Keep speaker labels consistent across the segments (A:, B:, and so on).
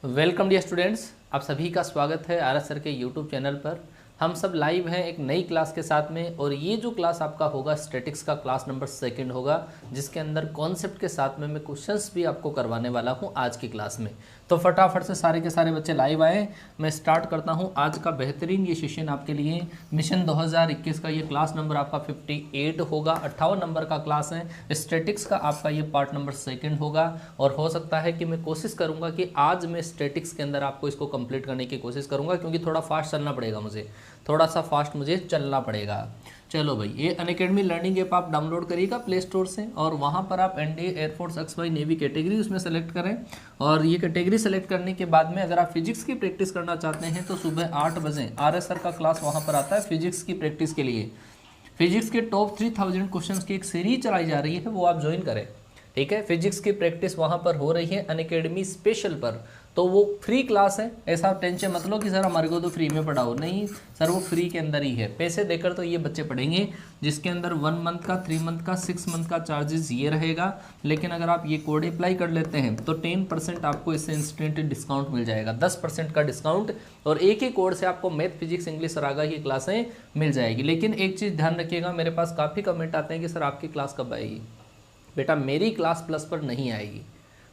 A: Welcome dear students, आप सभी का स्वागत है आर एस सर के यूट्यूब चैनल पर। हम सब लाइव हैं एक नई क्लास के साथ में, और ये जो क्लास आपका होगा स्टैटिक्स का क्लास नंबर 2 होगा, जिसके अंदर कॉन्सेप्ट के साथ में मैं क्वेश्चंस भी आपको करवाने वाला हूँ आज की क्लास में। तो फटाफट से सारे के सारे बच्चे लाइव आए, मैं स्टार्ट करता हूँ आज का बेहतरीन ये सेशन आपके लिए। मिशन 2021 का ये क्लास नंबर आपका 58 होगा, 58 नंबर का क्लास है। स्टैटिक्स का आपका ये पार्ट नंबर 2 होगा, और हो सकता है कि मैं कोशिश करूँगा कि आज मैं स्टैटिक्स के अंदर आपको इसको कंप्लीट करने की कोशिश करूँगा, क्योंकि थोड़ा फास्ट चलना पड़ेगा मुझे, थोड़ा सा फास्ट मुझे चलना पड़ेगा। चलो भाई, ये अनअकैडमी लर्निंग ऐप आप डाउनलोड करिएगा प्ले स्टोर से, और वहाँ पर आप NDA, air force, XY, navy category उसमें सेलेक्ट करें। और ये कैटेगरी सेलेक्ट करने के बाद में अगर आप फिजिक्स की प्रैक्टिस करना चाहते हैं तो सुबह 8 बजे RS सर का क्लास वहाँ पर आता है फिजिक्स की प्रैक्टिस के लिए। फिजिक्स के टॉप 3000 क्वेश्चंस की एक सीरीज चलाई जा रही है, वो आप ज्वाइन करें, ठीक है। फिजिक्स की प्रैक्टिस वहाँ पर हो रही है अनअकैडमी स्पेशल पर, तो वो फ्री क्लास है। ऐसा टेंशन मत लो कि सर हमारे को तो फ्री में पढ़ाओ, नहीं सर, वो फ्री के अंदर ही है। पैसे देकर तो ये बच्चे पढ़ेंगे, जिसके अंदर 1 मंथ का, 3 मंथ का, 6 मंथ का चार्जेस ये रहेगा। लेकिन अगर आप ये कोड अप्लाई कर लेते हैं तो 10% आपको इससे इंस्टेंट डिस्काउंट मिल जाएगा, 10% का डिस्काउंट, और एक ही कोड से आपको मैथ, फिजिक्स, इंग्लिश, रागा की क्लासें मिल जाएगी। लेकिन एक चीज़ ध्यान रखिएगा, मेरे पास काफ़ी कमेंट आते हैं कि सर आपकी क्लास कब आएगी। बेटा मेरी क्लास प्लस पर नहीं आएगी,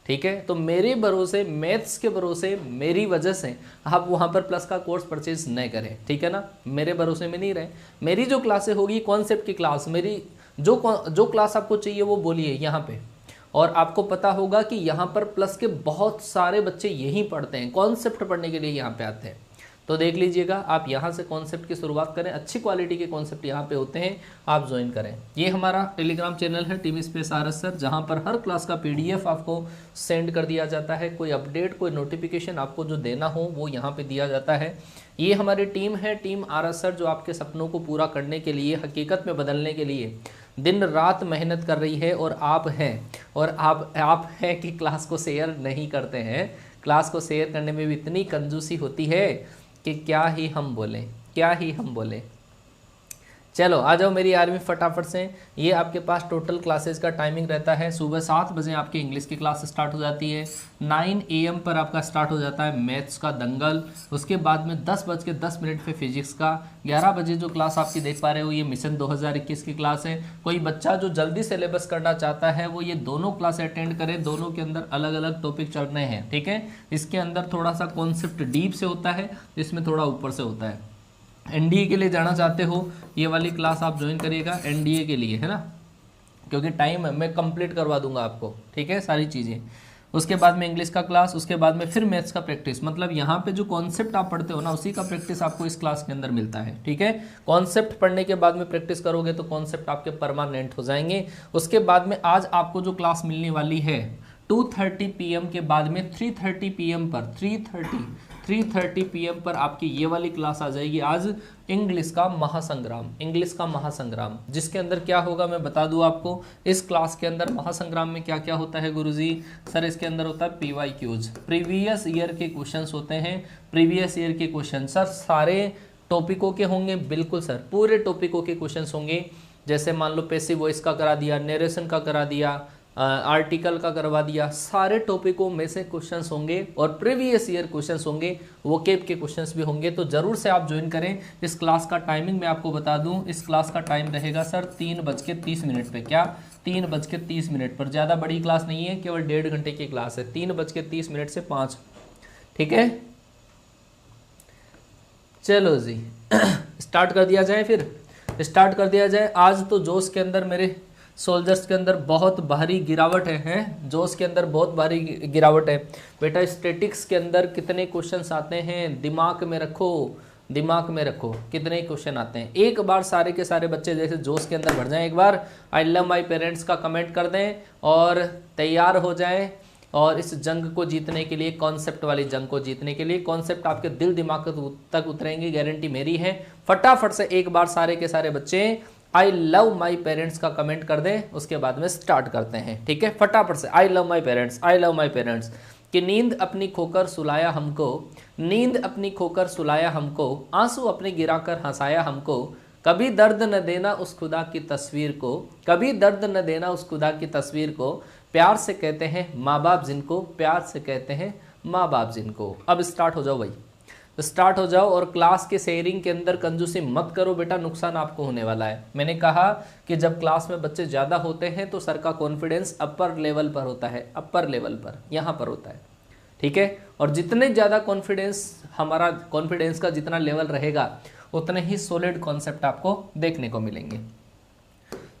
A: ठीक है। तो मेरे भरोसे, मैथ्स के भरोसे, मेरी वजह से आप वहाँ पर प्लस का कोर्स परचेज नहीं करें, ठीक है ना। मेरे भरोसे में नहीं रहे। मेरी जो क्लासें होगी कॉन्सेप्ट की क्लास, मेरी जो क्लास आपको चाहिए वो बोलिए यहाँ पे। और आपको पता होगा कि यहाँ पर प्लस के बहुत सारे बच्चे यहीं पढ़ते हैं, कॉन्सेप्ट पढ़ने के लिए यहाँ पे आते हैं। तो देख लीजिएगा, आप यहाँ से कॉन्सेप्ट की शुरुआत करें, अच्छी क्वालिटी के कॉन्सेप्ट यहाँ पे होते हैं, आप ज्वाइन करें। ये हमारा टेलीग्राम चैनल है टीवी स्पेस RS सर, जहाँ पर हर क्लास का PDF आपको सेंड कर दिया जाता है। कोई अपडेट, कोई नोटिफिकेशन आपको जो देना हो वो यहाँ पे दिया जाता है। ये हमारी टीम है, टीम RS सर, जो आपके सपनों को पूरा करने के लिए, हकीकत में बदलने के लिए दिन रात मेहनत कर रही है। और आप हैं, और आप हैं कि क्लास को शेयर नहीं करते हैं। क्लास को शेयर करने में भी इतनी कंजूसी होती है कि क्या ही हम बोलें, क्या ही हम बोलें। चलो आ जाओ मेरी आर्मी फटाफट से। ये आपके पास टोटल क्लासेस का टाइमिंग रहता है, सुबह 7 बजे आपकी इंग्लिश की क्लास स्टार्ट हो जाती है, 9 AM पर आपका स्टार्ट हो जाता है मैथ्स का दंगल, उसके बाद में 10:10 पे फिजिक्स का, 11 बजे जो क्लास आपकी देख पा रहे हो ये मिशन 2021 की क्लास है। कोई बच्चा जो जल्दी सिलेबस करना चाहता है वो ये दोनों क्लास अटेंड करे, दोनों के अंदर अलग अलग टॉपिक चल रहे हैं, ठीक है। इसके अंदर थोड़ा सा कॉन्सेप्ट डीप से होता है, इसमें थोड़ा ऊपर से होता है। NDA के लिए जाना चाहते हो ये वाली क्लास आप ज्वाइन करिएगा, NDA के लिए, है ना, क्योंकि टाइम मैं कंप्लीट करवा दूंगा आपको, ठीक है, सारी चीज़ें। उसके बाद में इंग्लिश का क्लास, उसके बाद में फिर मैथ्स का प्रैक्टिस। मतलब यहाँ पे जो कॉन्सेप्ट आप पढ़ते हो ना, उसी का प्रैक्टिस आपको इस क्लास के अंदर मिलता है, ठीक है। कॉन्सेप्ट पढ़ने के बाद में प्रैक्टिस करोगे तो कॉन्सेप्ट आपके परमानेंट हो जाएंगे। उसके बाद में आज आपको जो क्लास मिलने वाली है 2:30 PM के बाद में 3:30 PM पर 3:30 PM पर आपकी ये वाली क्लास आ जाएगी आज, इंग्लिश का महासंग्राम। इंग्लिश का महासंग्राम जिसके अंदर क्या होगा मैं बता दूं आपको। इस क्लास के अंदर महासंग्राम में क्या क्या होता है गुरुजी? सर इसके अंदर होता है PYQs, प्रीवियस ईयर के क्वेश्चंस होते हैं। प्रीवियस ईयर के क्वेश्चन सर सारे टॉपिकों के होंगे, बिल्कुल सर, पूरे टॉपिकों के क्वेश्चंस होंगे। जैसे मान लो पैसिव वॉइस का करा दिया, नरेशन का करा दिया, आर्टिकल का करवा दिया, सारे टॉपिकों में से क्वेश्चंस होंगे और प्रीवियस ईयर क्वेश्चंस होंगे, वोकेब के क्वेश्चंस भी होंगे। तो जरूर से आप ज्वाइन करें। इस क्लास का टाइमिंग मैं आपको बता दूं, इस क्लास का टाइम रहेगा सर 3:30 पे। क्या 3:30 पर? ज़्यादा बड़ी क्लास नहीं है, केवल 1.5 घंटे की क्लास है, 3:30 से 5, ठीक है। चलो जी स्टार्ट कर दिया जाए, फिर स्टार्ट कर दिया जाए। आज तो जोश के अंदर मेरे सोल्जर्स के अंदर बहुत भारी गिरावट है, जोश के अंदर बहुत भारी गिरावट है। बेटा स्टैटिक्स के अंदर कितने क्वेश्चंस आते हैं दिमाग में रखो, दिमाग में रखो कितने क्वेश्चन आते हैं। एक बार सारे के सारे बच्चे जैसे जोश के अंदर भर जाएं, एक बार आई लव माई पेरेंट्स का कमेंट कर दें और तैयार हो जाएं। और इस जंग को जीतने के लिए, कॉन्सेप्ट वाली जंग को जीतने के लिए, कॉन्सेप्ट आपके दिल दिमाग तक उतरेंगे, गारंटी मेरी है। फटाफट से एक बार सारे के सारे बच्चे आई लव माई पेरेंट्स का कमेंट कर दें, उसके बाद में स्टार्ट करते हैं, ठीक है। फटाफट से I love my parents, I love my parents. कि नींद अपनी खोकर सुलाया हमको, नींद अपनी खोकर सुलाया हमको, आंसू अपने गिराकर हंसाया हमको, कभी दर्द न देना उस खुदा की तस्वीर को, कभी दर्द न देना उस खुदा की तस्वीर को, प्यार से कहते हैं माँ बाप जिनको, प्यार से कहते हैं माँ बाप जिनको। अब स्टार्ट हो जाओ भाई, स्टार्ट हो जाओ। और क्लास के शेयरिंग के अंदर कंजूसी मत करो बेटा, नुकसान आपको होने वाला है। मैंने कहा कि जब क्लास में बच्चे ज़्यादा होते हैं तो सर का कॉन्फिडेंस अपर लेवल पर होता है, अपर लेवल पर यहाँ पर होता है, ठीक है। और जितने ज़्यादा कॉन्फिडेंस, हमारा कॉन्फिडेंस का जितना लेवल रहेगा उतने ही सॉलिड कॉन्सेप्ट आपको देखने को मिलेंगे।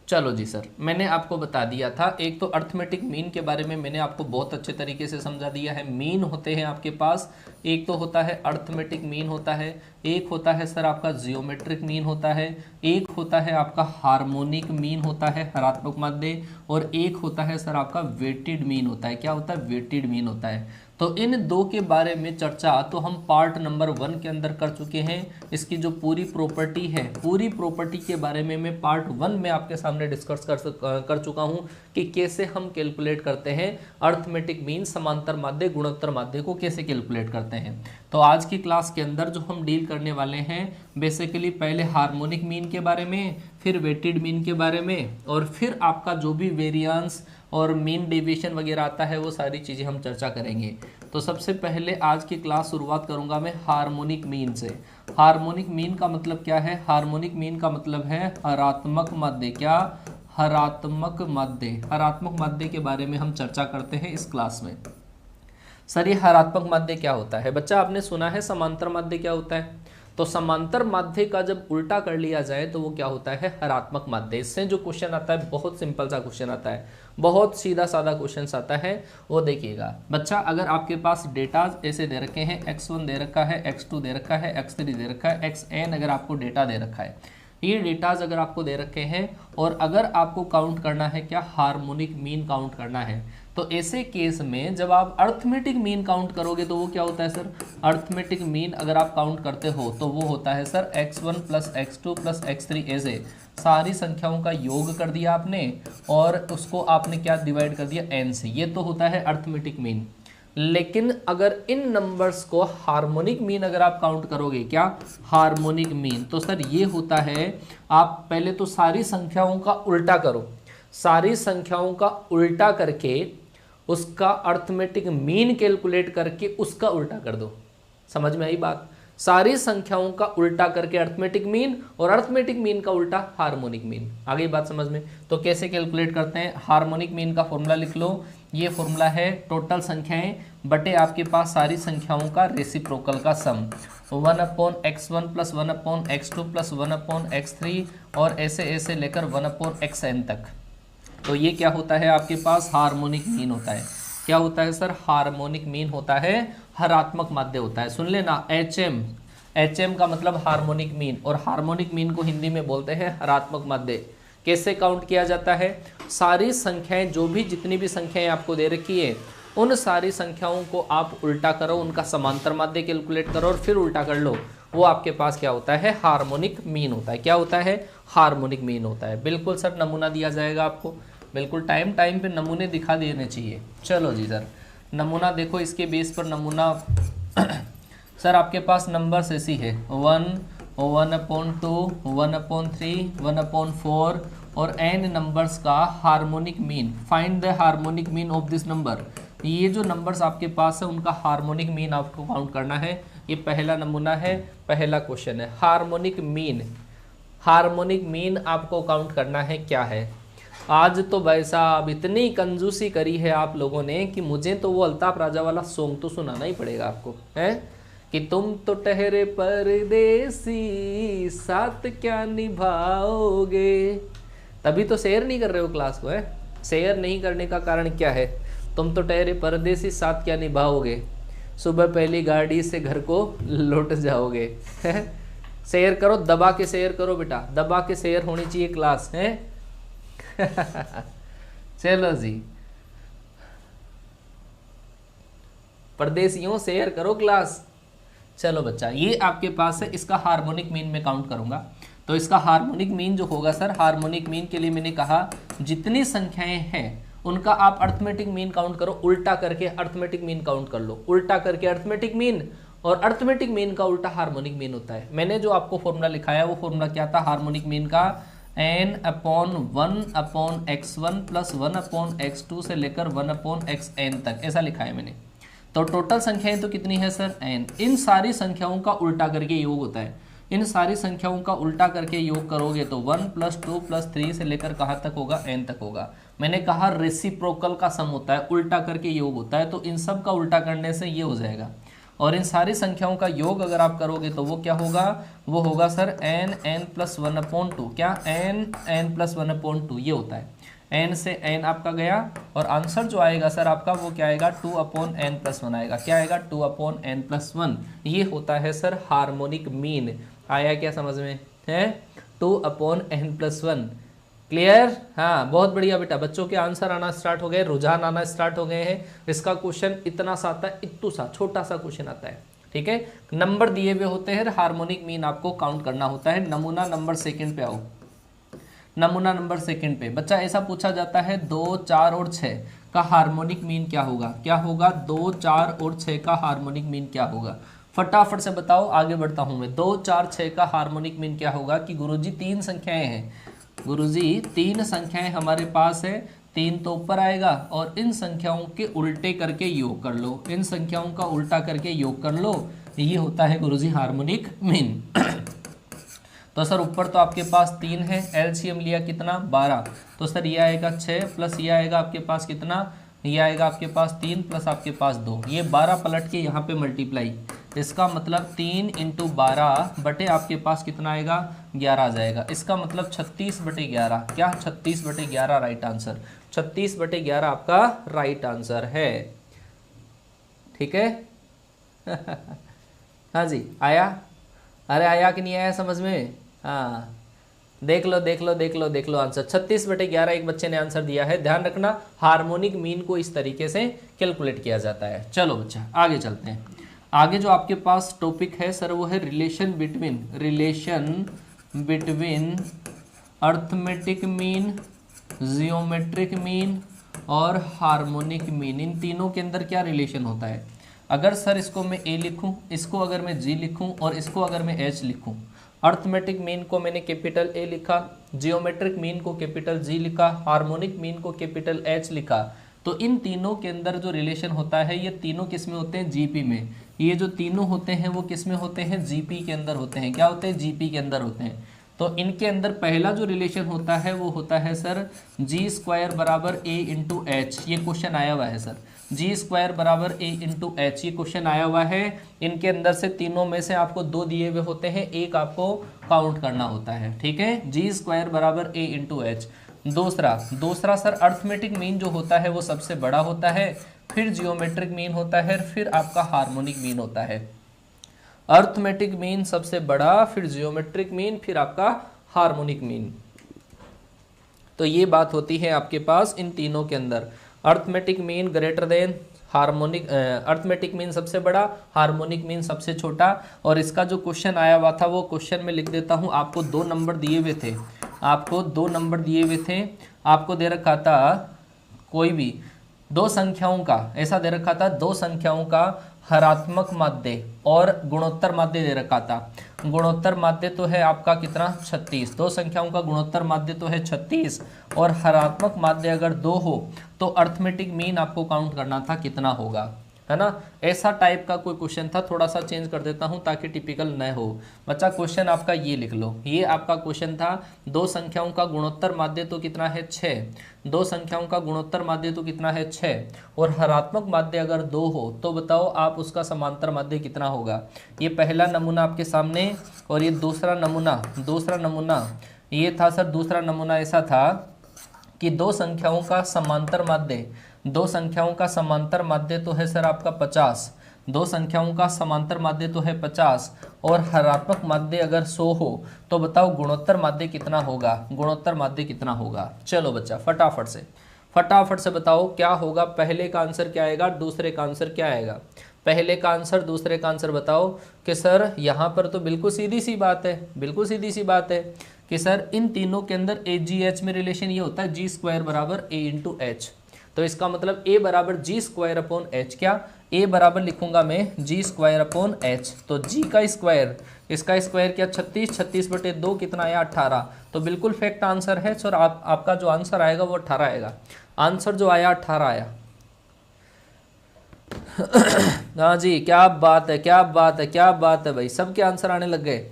A: चलो जी सर, मैंने आपको बता दिया था, एक तो अर्थमेटिक मीन के बारे में मैंने आपको बहुत अच्छे तरीके से समझा दिया है। मीन होते हैं आपके पास, एक तो होता है अर्थमेटिक मीन होता है, एक होता है सर आपका जियोमेट्रिक मीन होता है, एक होता है आपका हार्मोनिक मीन होता है, हरात्मक माध्य, और एक होता है सर आपका वेटेड मीन होता है। क्या होता है? वेटेड मीन होता है। तो इन दो के बारे में चर्चा तो हम पार्ट नंबर 1 के अंदर कर चुके हैं। इसकी जो पूरी प्रॉपर्टी है, पूरी प्रॉपर्टी के बारे में मैं पार्ट 1 में आपके सामने डिस्कस कर चुका हूं कि कैसे हम कैलकुलेट करते हैं अर्थमेटिक मीन, समांतर माध्य, गुणोत्तर माध्य को कैसे कैलकुलेट करते हैं। तो आज की क्लास के अंदर जो हम डील करने वाले हैं बेसिकली पहले हार्मोनिक मीन के बारे में, फिर वेटेड मीन के बारे में, और फिर आपका जो भी वेरिएंस और मीन डेविएशन वगैरह आता है वो सारी चीज़ें हम चर्चा करेंगे। तो सबसे पहले आज की क्लास शुरुआत करूंगा मैं हार्मोनिक मीन से। हार्मोनिक मीन का मतलब क्या है? हार्मोनिक मीन का मतलब है हरात्मक माध्य। क्या? हरात्मक माध्य। हरात्मक माध्य के बारे में हम चर्चा करते हैं इस क्लास में। सर ये हरात्मक माध्य क्या होता है? बच्चा आपने सुना है समांतर माध्य क्या होता है? तो समांतर माध्य का जब उल्टा कर लिया जाए तो वो क्या होता है? हरात्मक माध्य। इससे जो क्वेश्चन आता है बहुत सिंपल सा क्वेश्चन आता है, बहुत सीधा साधा क्वेश्चन आता है, वो देखिएगा बच्चा। अगर आपके पास डेटा ऐसे दे रखे हैं, x1 दे रखा है, x2 दे रखा है, x3 दे रखा है, xn अगर आपको डेटा दे रखा है, ये डेटाज अगर आपको दे रखे हैं और अगर आपको काउंट करना है क्या? हार्मोनिक मीन काउंट करना है, तो ऐसे केस में जब आप अर्थमेटिक मीन काउंट करोगे तो वो क्या होता है सर? अर्थमेटिक मीन अगर आप काउंट करते हो तो वो होता है sir x1 plus x2 plus x3, ऐसे सारी संख्याओं का योग कर दिया आपने और उसको आपने क्या डिवाइड कर दिया? n से। ये तो होता है अर्थमेटिक मीन। लेकिन अगर इन नंबर्स को हार्मोनिक मीन अगर आप काउंट करोगे, क्या? हार्मोनिक मीन, तो सर ये होता है, आप पहले तो सारी संख्याओं का उल्टा करो, सारी संख्याओं का उल्टा करके उसका अर्थमेटिक मीन कैलकुलेट करके उसका उल्टा कर दो। समझ में आई बात? सारी संख्याओं का उल्टा करके अर्थमेटिक मीन और अर्थमेटिक मीन का उल्टा हार्मोनिक मीन। आ गई बात समझ में? तो कैसे कैलकुलेट करते हैं? हार्मोनिक मीन का फॉर्मूला लिख लो। ये फॉर्मूला है टोटल संख्याएं बटे आपके पास सारी संख्याओं का रेसिप्रोकल का सम, 1/x1 plus 1/x2 plus 1/x3 और ऐसे ऐसे लेकर 1/xn तक। तो ये क्या होता है आपके पास? हार्मोनिक मीन होता है। क्या होता है सर? हार्मोनिक मीन होता है, हरात्मक माध्य होता है। सुन लेना, HM का मतलब हार्मोनिक मीन, और हार्मोनिक मीन को हिंदी में बोलते हैं हरात्मक माध्य। कैसे काउंट किया जाता है? सारी संख्याएं, जो भी जितनी भी संख्याएं आपको दे रखी है उन सारी संख्याओं को आप उल्टा करो, उनका समांतर माध्य कैलकुलेट करो और फिर उल्टा कर लो, वो आपके पास क्या होता है? हार्मोनिक मीन होता है। क्या होता है? हार्मोनिक मीन होता है। बिल्कुल सर, नमूना दिया जाएगा आपको, बिल्कुल टाइम टाइम पे नमूने दिखा देने चाहिए। चलो जी सर, नमूना देखो, इसके बेस पर नमूना सर आपके पास नंबर्स ऐसी है 1, 1/2, 1/3, 1/4 और n नंबर्स का harmonic mean. Find the harmonic mean of this number. ये जो नंबर्स आपके पास है उनका हार्मोनिक मीन आपको काउंट करना है। ये पहला नमूना है, पहला क्वेश्चन है। हार्मोनिक मीन, हार्मोनिक मीन आपको काउंट करना है क्या है? आज तो भाई साहब इतनी कंजूसी करी है आप लोगों ने कि मुझे तो वो अल्ताफ राजा वाला सॉन्ग तो सुनाना ही पड़ेगा आपको, है कि तुम तो ठहरे परदेसी साथ क्या निभाओगे। तभी तो शेयर नहीं कर रहे हो क्लास को, है? शेयर नहीं करने का कारण क्या है? तुम तो ठहरे परदेसी साथ क्या निभाओगे, सुबह पहली गाड़ी से घर को लौट जाओगे। शेयर करो, दबा के शेयर करो बेटा, दबा के शेयर होनी चाहिए क्लास, है? चलो जी, परदेसियों शेयर करो क्लास। चलो बच्चा, ये आपके पास है, इसका हार्मोनिक मीन में काउंट करूंगा। तो इसका हार्मोनिक मीन जो होगा सर, हार्मोनिक मीन के लिए मैंने कहा जितनी संख्याएं हैं उनका आप अर्थमेटिक मीन काउंट करो, उल्टा करके अर्थमेटिक मीन काउंट कर लो, उल्टा करके अर्थमेटिक मीन और अर्थमेटिक मीन का उल्टा हार्मोनिक मीन होता है। मैंने जो आपको फॉर्मूला लिखाया वो फॉर्मूला क्या था हार्मोनिक मीन का, n/1/x1 प्लस 1/x2 से लेकर 1/xn तक, ऐसा लिखा है मैंने। तो टोटल संख्याएं तो कितनी है सर n। इन सारी संख्याओं का उल्टा करके योग होता है, इन सारी संख्याओं का उल्टा करके योग करोगे तो 1 + 2 + 3 से लेकर कहाँ तक होगा, n तक होगा। मैंने कहा रेसिप्रोकल का सम होता है, उल्टा करके योग होता है, तो इन सब का उल्टा करने से ये हो जाएगा। और इन सारी संख्याओं का योग अगर आप करोगे तो वो क्या होगा, वो होगा सर n + 1/2, क्या n + 1/2 ये होता है। n से n आपका गया और आंसर जो आएगा सर आपका वो क्या आएगा, 2/n+1 आएगा। क्या आएगा, 2/n+1। ये होता है सर हार्मोनिक मीन। आया क्या समझ में है, 2/n+1। क्लियर, हाँ बहुत बढ़िया बेटा, बच्चों के आंसर आना स्टार्ट हो गए, रुझान आना स्टार्ट हो गए हैं। इसका क्वेश्चन इतना सा आता है, इतू सा छोटा सा क्वेश्चन आता है, ठीक है। नंबर दिए हुए होते हैं, हार्मोनिक मीन आपको काउंट करना होता है। नमूना नंबर सेकंड पे आओ, नमूना नंबर सेकंड पे बच्चा ऐसा पूछा जाता है 2, 4 और 6 का हार्मोनिक मीन क्या होगा, क्या होगा, 2, 4 और 6 का हार्मोनिक मीन क्या होगा, फटाफट से बताओ। आगे बढ़ता हूं मैं। 2, 4, 6 का हार्मोनिक मीन क्या होगा कि गुरुजी 3 संख्याएं हैं, गुरुजी 3 संख्याएं हमारे पास है, 3 तो ऊपर आएगा और इन संख्याओं के उल्टे करके योग कर लो, इन संख्याओं का उल्टा करके योग कर लो, ये होता है गुरुजी हार्मोनिक मीन। तो सर ऊपर तो आपके पास 3 है, एलसीएम लिया कितना, 12, तो सर ये आएगा 6 प्लस ये आएगा आपके पास कितना, ये आएगा आपके पास 3 प्लस आपके पास 2, ये 12 पलट के यहाँ पे मल्टीप्लाई, इसका मतलब 3 × 12 बटे आपके पास कितना आएगा, 11 आ जाएगा। इसका मतलब 36/11, क्या 36/11 राइट आंसर, 36/11 आपका राइट आंसर है, ठीक है। हाँ जी आया, अरे आया कि नहीं आया समझ में, हाँ देख लो देख लो देख लो देख लो आंसर 36/11 एक बच्चे ने आंसर दिया है। ध्यान रखना हार्मोनिक मीन को इस तरीके से कैलकुलेट किया जाता है। चलो बच्चा आगे चलते हैं। आगे जो आपके पास टॉपिक है सर वो है relation between arithmetic mean, geometric mean और हार्मोनिक मीन। इन तीनों के अंदर क्या रिलेशन होता है। अगर सर इसको मैं a लिखूं, इसको अगर मैं g लिखूं और इसको अगर मैं h लिखूं, अर्थमेटिक मीन को मैंने कैपिटल A लिखा, जियोमेट्रिक मीन को कैपिटल G लिखा, हार्मोनिक मीन को कैपिटल H लिखा, तो इन तीनों के अंदर जो रिलेशन होता है ये तीनों किस में होते हैं, जीपी में। ये जो तीनों होते हैं वो किस में होते हैं, जीपी के अंदर होते हैं। क्या होते हैं, जीपी के अंदर होते हैं। तो इनके अंदर पहला जो रिलेशन होता है वो होता है सर g² = a × h। ये क्वेश्चन आया हुआ है सर, g² = a × h, ये क्वेश्चन आया हुआ है। इनके अंदर से तीनों में से आपको 2 दिए हुए होते हैं, एक आपको काउंट करना होता है, ठीक है। g² = a × h। दूसरा सर अर्थमेटिक मीन जो होता है वो सबसे बड़ा होता है, फिर जियोमेट्रिक मीन होता है, फिर आपका हार्मोनिक मीन होता है। अर्थमेटिक मीन सबसे बड़ा, फिर जियोमेट्रिक मीन, फिर आपका हार्मोनिक मीन। तो ये बात होती है आपके पास इन तीनों के अंदर। Arithmetic mean greater than harmonic, arithmetic mean सबसे बड़ा, हार्मोनिक मीन सबसे छोटा। और इसका जो क्वेश्चन आया हुआ था वो क्वेश्चन में लिख देता हूँ। आपको 2 नंबर दिए हुए थे, आपको 2 नंबर दिए हुए थे। आपको दे रखा था कोई भी 2 संख्याओं का, ऐसा दे रखा था 2 संख्याओं का हरात्मक माध्य और गुणोत्तर माध्य दे रखा था। गुणोत्तर माध्य तो है आपका कितना, 36। 2 संख्याओं का गुणोत्तर माध्य तो है 36 और हरात्मक माध्य अगर 2 हो तो अर्थमेटिक मीन आपको काउंट करना था कितना होगा, है ना। ऐसा टाइप का कोई क्वेश्चन था, थोड़ा सा चेंज कर देता हूं ताकि टिपिकल न हो। बच्चा क्वेश्चन आपका ये लिख लो, ये आपका क्वेश्चन था 2 संख्याओं का गुणोत्तर माध्य तो कितना है 6, 2 संख्याओं का गुणोत्तर माध्य तो कितना है 6 और हरात्मक माध्य अगर 2 हो तो बताओ आप उसका समांतर माध्य कितना होगा। ये पहला नमूना आपके सामने और ये दूसरा नमूना ये था सर। दूसरा नमूना ऐसा था कि 2 संख्याओं का समांतर माध्य, 2 संख्याओं का समांतर माध्य तो है सर आपका 50, 2 संख्याओं का समांतर माध्य तो है 50 और हरात्मक माध्य अगर 100 हो तो बताओ गुणोत्तर माध्य कितना होगा, गुणोत्तर माध्य कितना होगा। चलो बच्चा फटाफट से बताओ क्या होगा। पहले का आंसर क्या आएगा, दूसरे का आंसर क्या आएगा। पहले का आंसर दूसरे का आंसर बताओ कि सर यहाँ पर तो बिल्कुल सीधी सी बात है कि सर इन तीनों के अंदर AGH में रिलेशन ये होता है g² = a × h। तो इसका मतलब a = g² / h, क्या ए बराबर लिखूंगा मैं जी स्क्वायर अपॉन एच। तो जी का स्क्वायर, इसका स्क्वायर क्या 36, 36/2 कितना आया 18। तो बिल्कुल फैक्ट आंसर है सर। आपका जो आंसर आएगा वो 18 आएगा। आंसर जो आया 18 आया। हाँ जी, क्या बात है, क्या बात है, क्या बात है भाई, सबके आंसर आने लग गए,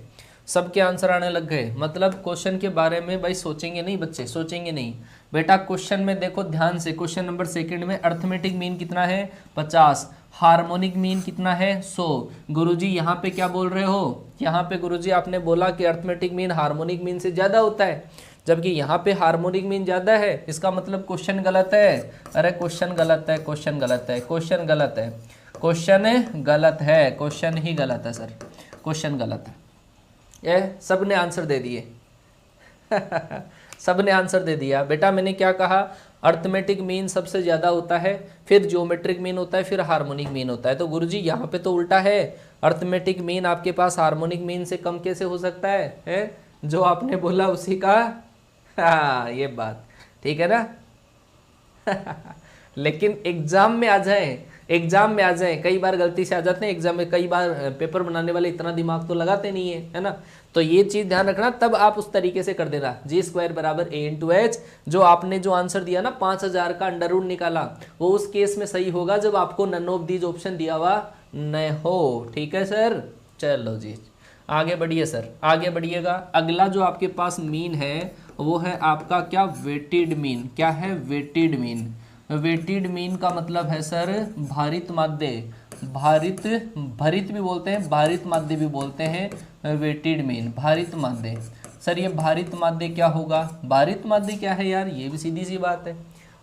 A: सबके आंसर आने लग गए। मतलब क्वेश्चन के बारे में भाई सोचेंगे नहीं बच्चे, सोचेंगे नहीं बेटा। क्वेश्चन में देखो ध्यान से, क्वेश्चन नंबर सेकंड में अर्थमेटिक मीन कितना है 50, हार्मोनिक मीन कितना है 100। गुरुजी यहाँ पे क्या बोल रहे हो, यहाँ पे गुरुजी आपने बोला कि अर्थमेटिक मीन हार्मोनिक मीन से ज़्यादा होता है, जबकि यहाँ पे हार्मोनिक मीन ज़्यादा है। इसका मतलब क्वेश्चन गलत है। अरे क्वेश्चन गलत है, क्वेश्चन गलत है, क्वेश्चन गलत है, क्वेश्चन गलत है, क्वेश्चन ही गलत है सर, क्वेश्चन गलत है। ये सब ने आंसर दे दिए सब ने आंसर दे दिया बेटा। मैंने क्या कहा, अर्थमेटिक मीन सबसे ज़्यादा होता है, फिर ज्योमेट्रिक मीन होता है, फिर हार्मोनिक मीन होता है। तो गुरुजी यहाँ पे तो उल्टा है, अर्थमेटिक मीन आपके पास हार्मोनिक मीन से कम कैसे हो सकता है? जो आपने बोला उसी का हाँ ये बात ठीक है ना लेकिन एग्जाम में आ जाए, एग्जाम में आ जाए, कई बार गलती से आ जाते हैं एग्जाम में, कई बार पेपर बनाने वाले इतना दिमाग तो लगाते नहीं है ना। तो ये चीज ध्यान रखना, तब आप उस तरीके से कर देना। जी स्क्वायर बराबर ए इंटू एच। जो आपने जो आंसर दिया ना 5000 का अंडर रूट निकाला, वो उस केस में सही होगा जब आपको नन ऑफ दीज ऑप्शन दिया हुआ न हो। ठीक है सर, चलो जी आगे बढ़िए सर, आगे बढ़िएगा। अगला जो आपके पास मीन है वो है आपका क्या, वेटेड मीन। क्या है, वेटेड मीन। वेटेड मीन का मतलब है सर भारित माध्य, भारित भरित भी बोलते हैं, भारित माध्य भी बोलते हैं। वेटेड मीन भारित माध्य। सर ये भारित माध्य क्या होगा, भारित माध्य क्या है यार, ये भी सीधी सी बात है।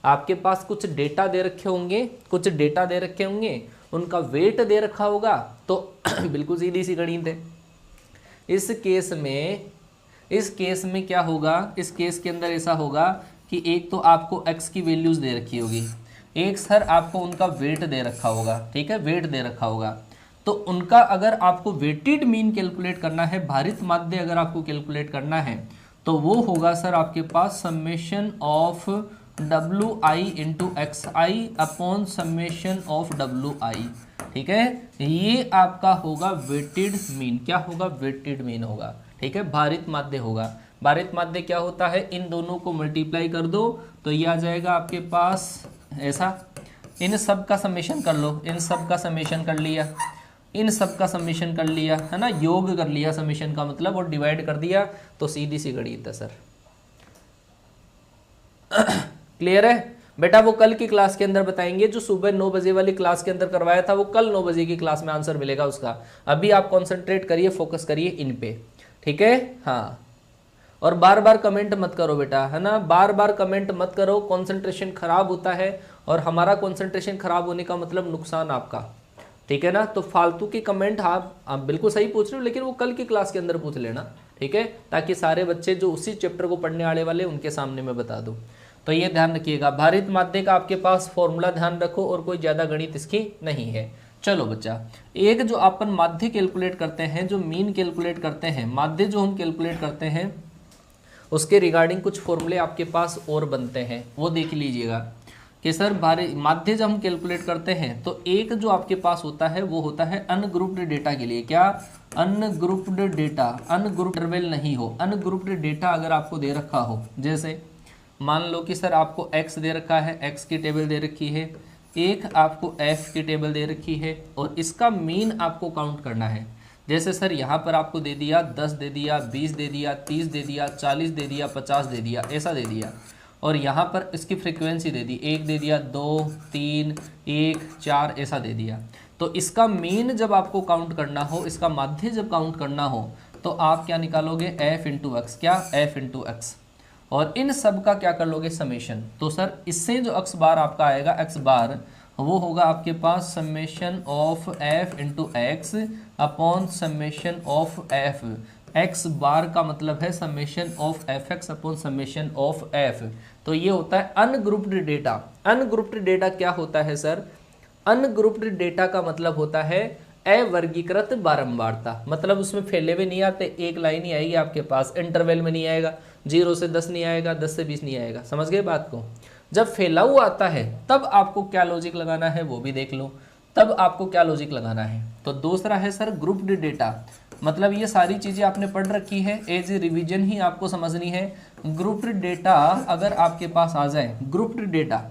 A: आपके पास कुछ डेटा दे रखे होंगे, कुछ डेटा दे रखे होंगे, उनका वेट दे रखा होगा, तो बिल्कुल सीधी सी गणित है। इस केस में क्या होगा, इस केस के अंदर ऐसा होगा कि एक तो आपको x की वैल्यूज दे रखी होगी, एक सर आपको उनका वेट दे रखा होगा। ठीक है, वेट दे रखा होगा। तो उनका अगर आपको वेटेड मीन कैलकुलेट करना है, भारित माध्य अगर आपको कैलकुलेट करना है, तो वो होगा सर आपके पास summation of WI into XI upon summation of WI। ठीक है, ये आपका होगा वेटेड मीन। क्या होगा, वेटेड मीन होगा। ठीक है, भारित माध्य होगा। भारित माध्य क्या होता है, इन दोनों को मल्टीप्लाई कर दो तो ये आ जाएगा आपके पास ऐसा। इन सब का समेशन कर लो, इन सब का समेशन कर लिया, इन सब का समेशन कर लिया है ना, योग कर लिया समेशन का मतलब, और डिवाइड कर दिया, तो सीधी सी गणित है सर। क्लियर है बेटा? वो कल की क्लास के अंदर बताएंगे, जो सुबह 9 बजे वाली क्लास के अंदर करवाया था, वो कल 9 बजे की क्लास में आंसर मिलेगा उसका। अभी आप कॉन्सेंट्रेट करिए, फोकस करिए इन पे। ठीक है, हाँ। और बार बार कमेंट मत करो बेटा, है ना, बार बार कमेंट मत करो, कंसंट्रेशन खराब होता है, और हमारा कंसंट्रेशन खराब होने का मतलब नुकसान आपका। ठीक है ना, तो फालतू के कमेंट आप बिल्कुल सही पूछ रहे हो, लेकिन वो कल की क्लास के अंदर पूछ लेना। ठीक है, ताकि सारे बच्चे जो उसी चैप्टर को पढ़ने वाले वाले उनके सामने मैं बता दूं। तो ये ध्यान रखिएगा, भारित माध्य का आपके पास फॉर्मूला ध्यान रखो, और कोई ज़्यादा गणित इसकी नहीं है। चलो बच्चा, एक जो अपन माध्य कैलकुलेट करते हैं, जो मीन कैलकुलेट करते हैं, माध्य जो हम कैलकुलेट करते हैं, उसके रिगार्डिंग कुछ फॉर्मूले आपके पास और बनते हैं, वो देख लीजिएगा कि सर माध्य जब हम कैलकुलेट करते हैं, तो एक जो आपके पास होता है वो होता है अनग्रुप्ड डेटा के लिए। क्या, अनग्रुप्ड डेटा, अनग्रुप्ड इंटरवल नहीं हो, अनग्रुप्ड डेटा अगर आपको दे रखा हो, जैसे मान लो कि सर आपको x दे रखा है, x की टेबल दे रखी है, एक आपको f की टेबल दे रखी है, और इसका मीन आपको काउंट करना है। जैसे सर यहाँ पर आपको दे दिया 10 दे दिया, 20 दे दिया, 30 दे दिया, 40 दे दिया, 50 दे दिया, ऐसा दे दिया, और यहाँ पर इसकी फ्रीक्वेंसी दे दी, 1 दे दिया, 2, 3, 1, 4 ऐसा दे दिया। तो इसका मीन जब आपको काउंट करना हो, इसका माध्य जब काउंट करना हो, तो आप क्या निकालोगे, f इंटू एक्स। क्या, f इंटू एक्स, और इन सब का क्या कर लोगे, समेशन। तो सर इससे जो x बार आपका आएगा, x बार वो होगा आपके पास summation of f into X upon summation of f। x bar का मतलब है summation of F X upon summation of f। तो ये होता है अनग्रुप्ड डेटा। अनग्रुप्ड डेटा क्या होता है सर, अनग्रुप्ड डेटा का मतलब होता है अवर्गीकृत बारंबारता, मतलब उसमें फैले हुए नहीं आते, एक लाइन ही आएगी आपके पास, इंटरवल में नहीं आएगा, 0 से 10 नहीं आएगा, 10 से 20 नहीं आएगा। समझ गए बात को? जब फैला हुआ आता है तब आपको क्या लॉजिक लगाना है वो भी देख लो। तब आपको क्या लॉजिक लगाना है। तो दूसरा है सर ग्रुप्ड डेटा, मतलब ये सारी चीज़ें आपने पढ़ रखी है, एज ए रिवीजन ही आपको समझनी है। ग्रुप्ड डेटा अगर आपके पास आ जाए, ग्रुप्ड डेटा,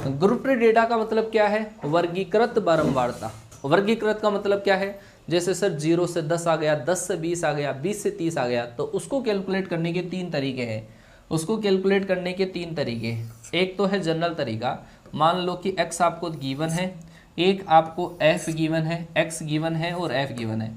A: ग्रुप्ड डेटा का मतलब क्या है, वर्गीकृत बारंबारता। वर्गीकृत का मतलब क्या है, जैसे सर 0 से 10 आ गया, 10 से 20 आ गया, 20 से 30 आ गया, तो उसको कैलकुलेट करने के 3 तरीके हैं। उसको कैलकुलेट करने के 3 तरीके, एक तो है जनरल तरीका, मान लो कि x आपको गिवन है, एक आपको f गिवन है, x गिवन है और f गिवन है।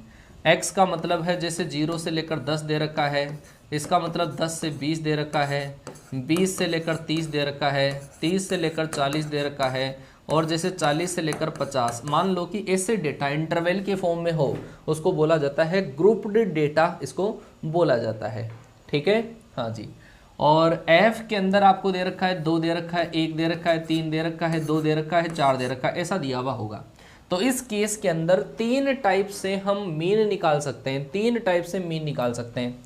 A: x का मतलब है जैसे 0 से लेकर 10 दे रखा है, इसका मतलब 10 से 20 दे रखा है, 20 से लेकर 30 दे रखा है, 30 से लेकर 40 दे रखा है, और जैसे 40 से लेकर 50। मान लो कि ऐसे डेटा इंटरवल के फॉर्म में हो, उसको बोला जाता है ग्रुप्ड डेटा, इसको बोला जाता है। ठीक है, हाँ जी। और f के अंदर आपको दे रखा है 2 दे रखा है, 1 दे रखा है, 3 दे रखा है, 2 दे रखा है, 4 दे रखा है, ऐसा दिया हुआ होगा। तो इस केस के अंदर 3 टाइप से हम मीन निकाल सकते हैं, 3 टाइप से मीन निकाल सकते हैं।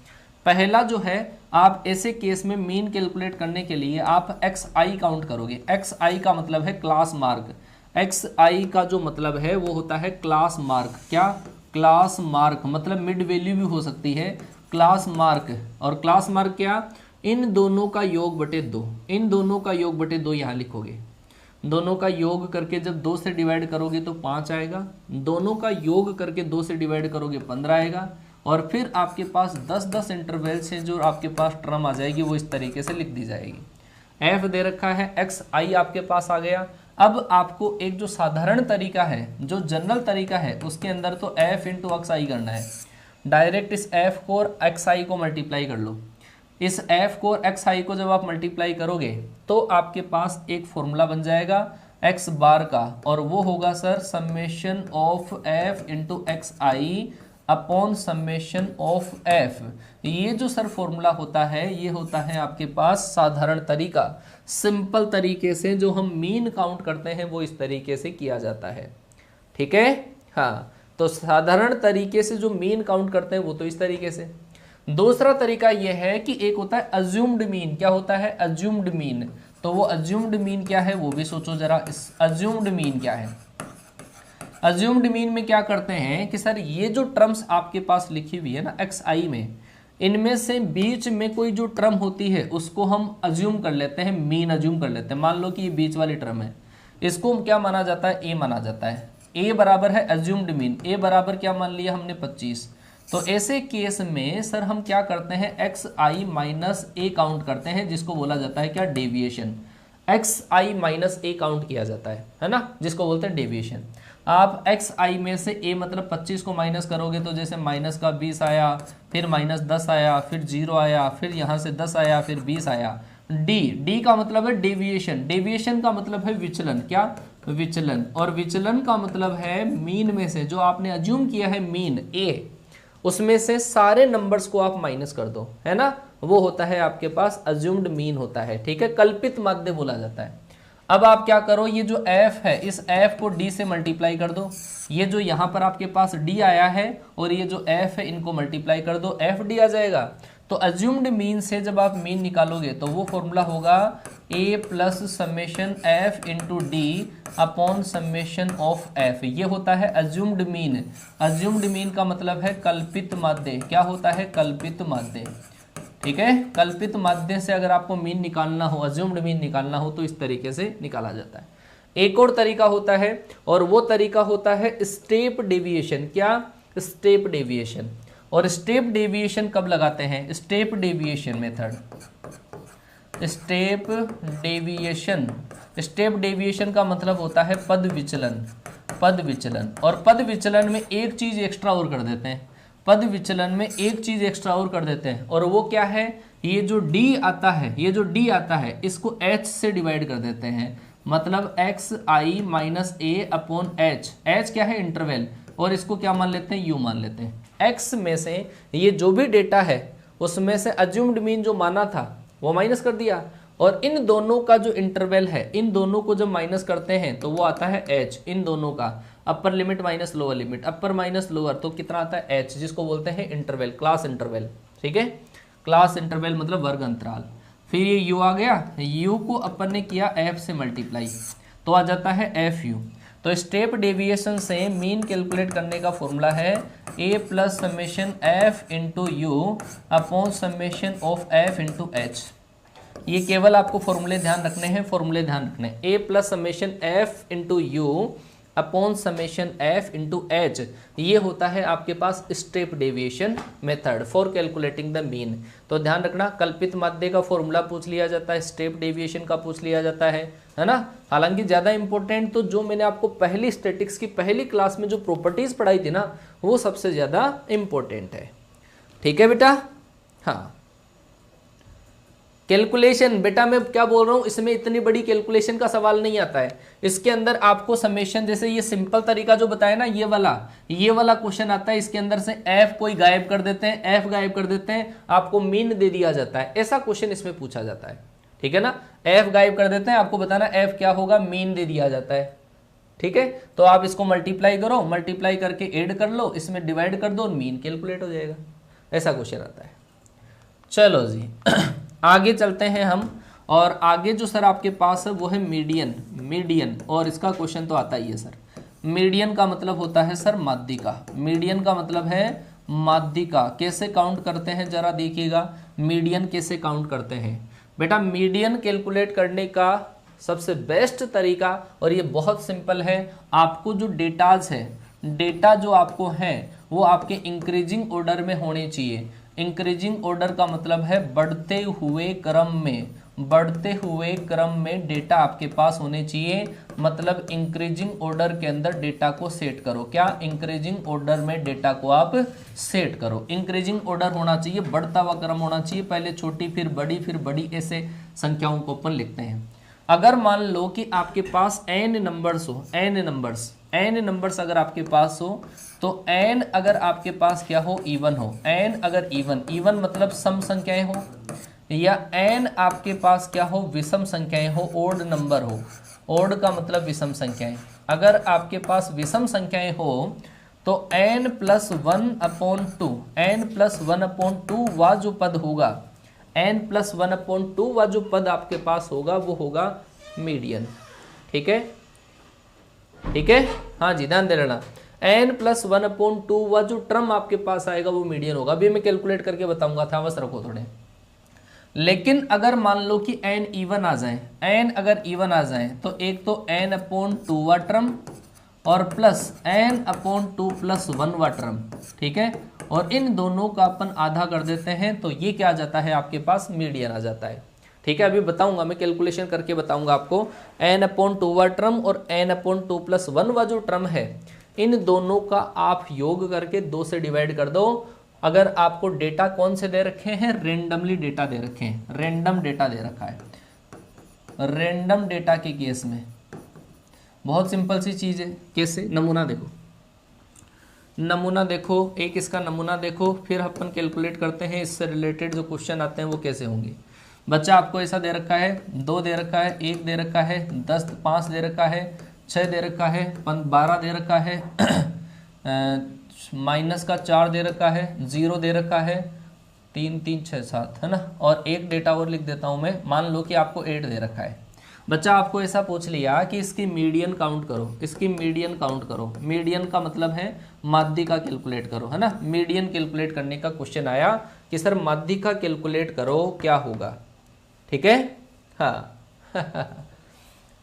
A: पहला जो है, आप ऐसे केस में मीन कैलकुलेट करने के लिए आप xi काउंट करोगे। xi का मतलब है क्लास मार्क, xi का जो मतलब है वो होता है क्लास मार्क। क्या, क्लास मार्क, मतलब मिड वैल्यू भी हो सकती है, क्लास मार्क। और क्लास मार्क क्या, इन दोनों का योग बटे 2, इन दोनों का योग बटे 2 यहाँ लिखोगे। दोनों का योग करके जब 2 से डिवाइड करोगे तो 5 आएगा, दोनों का योग करके 2 से डिवाइड करोगे 15 आएगा, और फिर आपके पास 10-10 इंटरवल से जो आपके पास टर्म आ जाएगी वो इस तरीके से लिख दी जाएगी। f दे रखा है, xi आपके पास आ गया। अब आपको एक जो साधारण तरीका है, जो जनरल तरीका है, उसके अंदर तो f इंटू xi करना है। डायरेक्ट इस f को और xi को मल्टीप्लाई कर लो। इस f को और xi को जब आप मल्टीप्लाई करोगे तो आपके पास एक फॉर्मूला बन जाएगा x बार का, और वो होगा sir summation of f into xi upon summation of f। ये जो सर फॉर्मूला होता है, ये होता है आपके पास साधारण तरीका। सिंपल तरीके से जो हम मीन काउंट करते हैं वो इस तरीके से किया जाता है। ठीक है, हाँ। तो साधारण तरीके से जो मीन काउंट करते हैं वो तो इस तरीके से। दूसरा तरीका यह है कि एक होता है अज्यूम्ड मीन। क्या होता है, अज्यूम्ड मीन। तो वो अज्यूम्ड मीन क्या है वो भी सोचो जरा। इस अज्यूम्ड मीन क्या है, अज्यूम्ड मीन में क्या करते हैं कि सर ये जो टर्म्स आपके पास लिखी हुई है ना xi में, इनमें से बीच में कोई जो टर्म होती है उसको हम अज्यूम कर लेते हैं, मीन अज्यूम कर लेते हैं। मान लो कि ये बीच वाली टर्म है, इसको क्या माना जाता है, a माना जाता है। a बराबर है अज्यूम्ड मीन, a बराबर क्या मान लिया हमने 25। तो ऐसे केस में सर हम क्या करते हैं, xi माइनस a काउंट करते हैं, जिसको बोला जाता है क्या, deviation. xi minus a count किया जाता है ना, जिसको बोलते हैं डेविएशन। आप xi में से a मतलब 25 को माइनस करोगे तो जैसे माइनस का 20 आया, फिर माइनस 10 आया, फिर 0 आया, फिर यहाँ से 10 आया, फिर 20 आया। डी का मतलब है डेविएशन, डेविएशन का मतलब है विचलन। क्या, विचलन। और विचलन का मतलब है मीन में से जो आपने अज्यूम किया है मीन a, उसमें से सारे नंबर्स को आप माइनस कर दो, है ना, वो होता है आपके पास अज्यूम्ड मीन होता है। ठीक है, कल्पित माध्य बोला जाता है। अब आप क्या करो, ये जो f है इस f को d से मल्टीप्लाई कर दो। ये जो यहाँ पर आपके पास d आया है और ये जो f है इनको मल्टीप्लाई कर दो, f d आ जाएगा। तो अज्यूम्ड मीन से जब आप मीन निकालोगे तो वो फॉर्मूला होगा a plus summation f into D upon summation of f। ये होता है अज्यूम्ड मीन। अज्यूम्ड मीन का मतलब है कल्पित माध्य। क्या होता है, कल्पित माध्य। ठीक है, कल्पित माध्य से अगर आपको मीन निकालना हो, अज्यूम्ड मीन निकालना हो, तो इस तरीके से निकाला जाता है। एक और तरीका होता है और वो तरीका होता है स्टेप डेविएशन। क्या, स्टेप डेविएशन। और स्टेप डेविएशन कब लगाते हैं, step deviation method. Step deviation, step deviation का मतलब होता है पद विचलन। पद विचलन, और पद विचलन में एक चीज एक्स्ट्रा और कर देते हैं, पद विचलन में एक चीज एक्स्ट्रा और कर देते हैं, और वो क्या है, ये जो d आता है, ये जो d आता है इसको h से डिवाइड कर देते हैं। मतलब xi minus a upon h। h क्या है, इंटरवल, और इसको क्या मान लेते हैं, u मान लेते हैं। x में से ये जो भी डेटा है उसमें से अज्यूम्ड मीन जो माना था वो माइनस कर दिया, और इन दोनों का जो इंटरवल है, इन दोनों को जब माइनस करते हैं तो वो आता है h। इन दोनों का upper limit minus lower limit, अपर माइनस लोअर, तो कितना आता है h, जिसको बोलते हैं इंटरवल, क्लास इंटरवल। ठीक है, क्लास इंटरवल मतलब वर्ग अंतराल। फिर ये u आ गया, u को अपन ने किया f से मल्टीप्लाई तो आ जाता है fu। तो स्टेप डेविएशन से मीन कैलकुलेट करने का फॉर्मूला है a plus summation F into U upon summation of F into H. ये केवल आपको फॉर्मूले ध्यान रखने हैं, फॉर्मूले ध्यान रखने हैं। a plus summation F into U upon summation F into H, ये होता है आपके पास step deviation method for calculating the mean. तो ध्यान रखना, कल्पित माध्य का फॉर्मूला पूछ लिया जाता है, स्टेप डेविएशन का पूछ लिया जाता है ना। हालांकि ज़्यादा इंपॉर्टेंट तो जो मैंने आपको पहली स्टैटिक्स की पहली क्लास में जो प्रॉपर्टीज़ पढ़ाई थी ना, वो सबसे ज़्यादा इंपॉर्टेंट है। ठीक है बेटा। हाँ, कैलकुलेशन बेटा मैं क्या बोल रहा हूँ, इसमें इतनी बड़ी कैलकुलेशन का सवाल नहीं आता है। इसके अंदर आपको समेशन, जैसे ये सिंपल तरीका जो बताया ना, ये वाला क्वेश्चन आता है। इसके अंदर से एफ कोई गायब कर देते हैं, एफ गायब कर देते हैं, आपको मीन दे दिया जाता है। ऐसा क्वेश्चन इसमें पूछा जाता है। ठीक है ना, एफ गायब कर देते हैं, आपको बताना एफ क्या होगा, मीन दे दिया जाता है। ठीक है, तो आप इसको मल्टीप्लाई करो, मल्टीप्लाई करके ऐड कर लो, इसमें डिवाइड कर दो, मीन कैलकुलेट हो जाएगा। ऐसा क्वेश्चन आता है। चलो जी आगे चलते हैं हम। और आगे जो सर आपके पास है वो है मीडियन, और इसका क्वेश्चन तो आता ही है सर। मीडियन का मतलब होता है सर माध्यिका। मीडियन का मतलब है माध्यिका। कैसे काउंट करते हैं जरा देखिएगा, मीडियन कैसे काउंट करते हैं बेटा। मीडियन कैलकुलेट करने का सबसे बेस्ट तरीका, और ये बहुत सिंपल है, आपको जो डेटाज है, डेटा जो आपको है वो आपके इंक्रीजिंग ऑर्डर में होने चाहिए। इंक्रीजिंग ऑर्डर का मतलब है बढ़ते हुए क्रम में डेटा आपके पास होने चाहिए। मतलब इंक्रीजिंग ऑर्डर के अंदर डेटा को सेट करो। क्या, इंक्रीजिंग ऑर्डर में डेटा को आप सेट करो। इंक्रीजिंग ऑर्डर होना चाहिए, बढ़ता हुआ क्रम होना चाहिए, पहले छोटी फिर बड़ी, ऐसे संख्याओं को अपन लिखते हैं। अगर मान लो कि आपके पास n नंबर्स हो, n नंबर्स अगर आपके पास हो, तो n अगर आपके पास क्या हो, इवन हो। n अगर इवन मतलब सम संख्याएं हो, या n आपके पास क्या हो, विषम संख्याएं हो, ओड नंबर हो। ओड का मतलब विषम संख्याएं। अगर आपके पास विषम संख्याएं हो तो n प्लस 1/2 वा जो पद होगा, n प्लस 1/2 वा जो पद आपके पास होगा वो होगा मीडियन। ठीक है, ठीक है, हाँ जी ध्यान दे लेना। n प्लस 1/2 वा जो टर्म आपके पास आएगा वो मीडियन होगा। अभी मैं कैलकुलेट करके बताऊंगा था, बस रखो थोड़े। लेकिन अगर मान लो कि n इवन आ जाए, n अगर इवन आ जाए तो एक तो n/2 वा टर्म और प्लस n/2 प्लस 1 वा टर्म। ठीक है, और इन दोनों का अपन आधा कर देते हैं तो ये क्या आ जाता है, आपके पास मीडियन आ जाता है। ठीक है, अभी बताऊंगा मैं, कैलकुलेशन करके बताऊंगा आपको। n/2 वा टर्म और n/2 प्लस 1 वा जो टर्म है, इन दोनों का आप योग करके 2 से डिवाइड कर दो। अगर आपको डेटा कौन से दे रखे हैं, रेंडमली डेटा दे रखे हैं, रेंडम डेटा दे रखा है। रेंडम डेटा के केस में बहुत सिंपल सी चीज़ है। कैसे, नमूना देखो, एक इसका नमूना देखो, फिर अपन कैलकुलेट करते हैं इससे रिलेटेड जो क्वेश्चन आते हैं वो कैसे होंगे। बच्चा आपको ऐसा दे रखा है, 2 दे रखा है, 1 दे रखा है, 10 5 दे रखा है, 6 दे रखा है, 12 दे रखा है, माइनस का 4 दे रखा है, 0 दे रखा है, 3 3 6 7 है ना। और एक डेटा और लिख देता हूँ मैं, मान लो कि आपको 8 दे रखा है। बच्चा आपको ऐसा पूछ लिया कि इसकी मीडियन काउंट करो, इसकी मीडियन काउंट करो। मीडियन का मतलब है माध्यिका कैलकुलेट करो, है ना। मीडियन कैलकुलेट करने का क्वेश्चन आया कि सर माध्यिका कैलकुलेट करो, क्या होगा। ठीक है, हाँ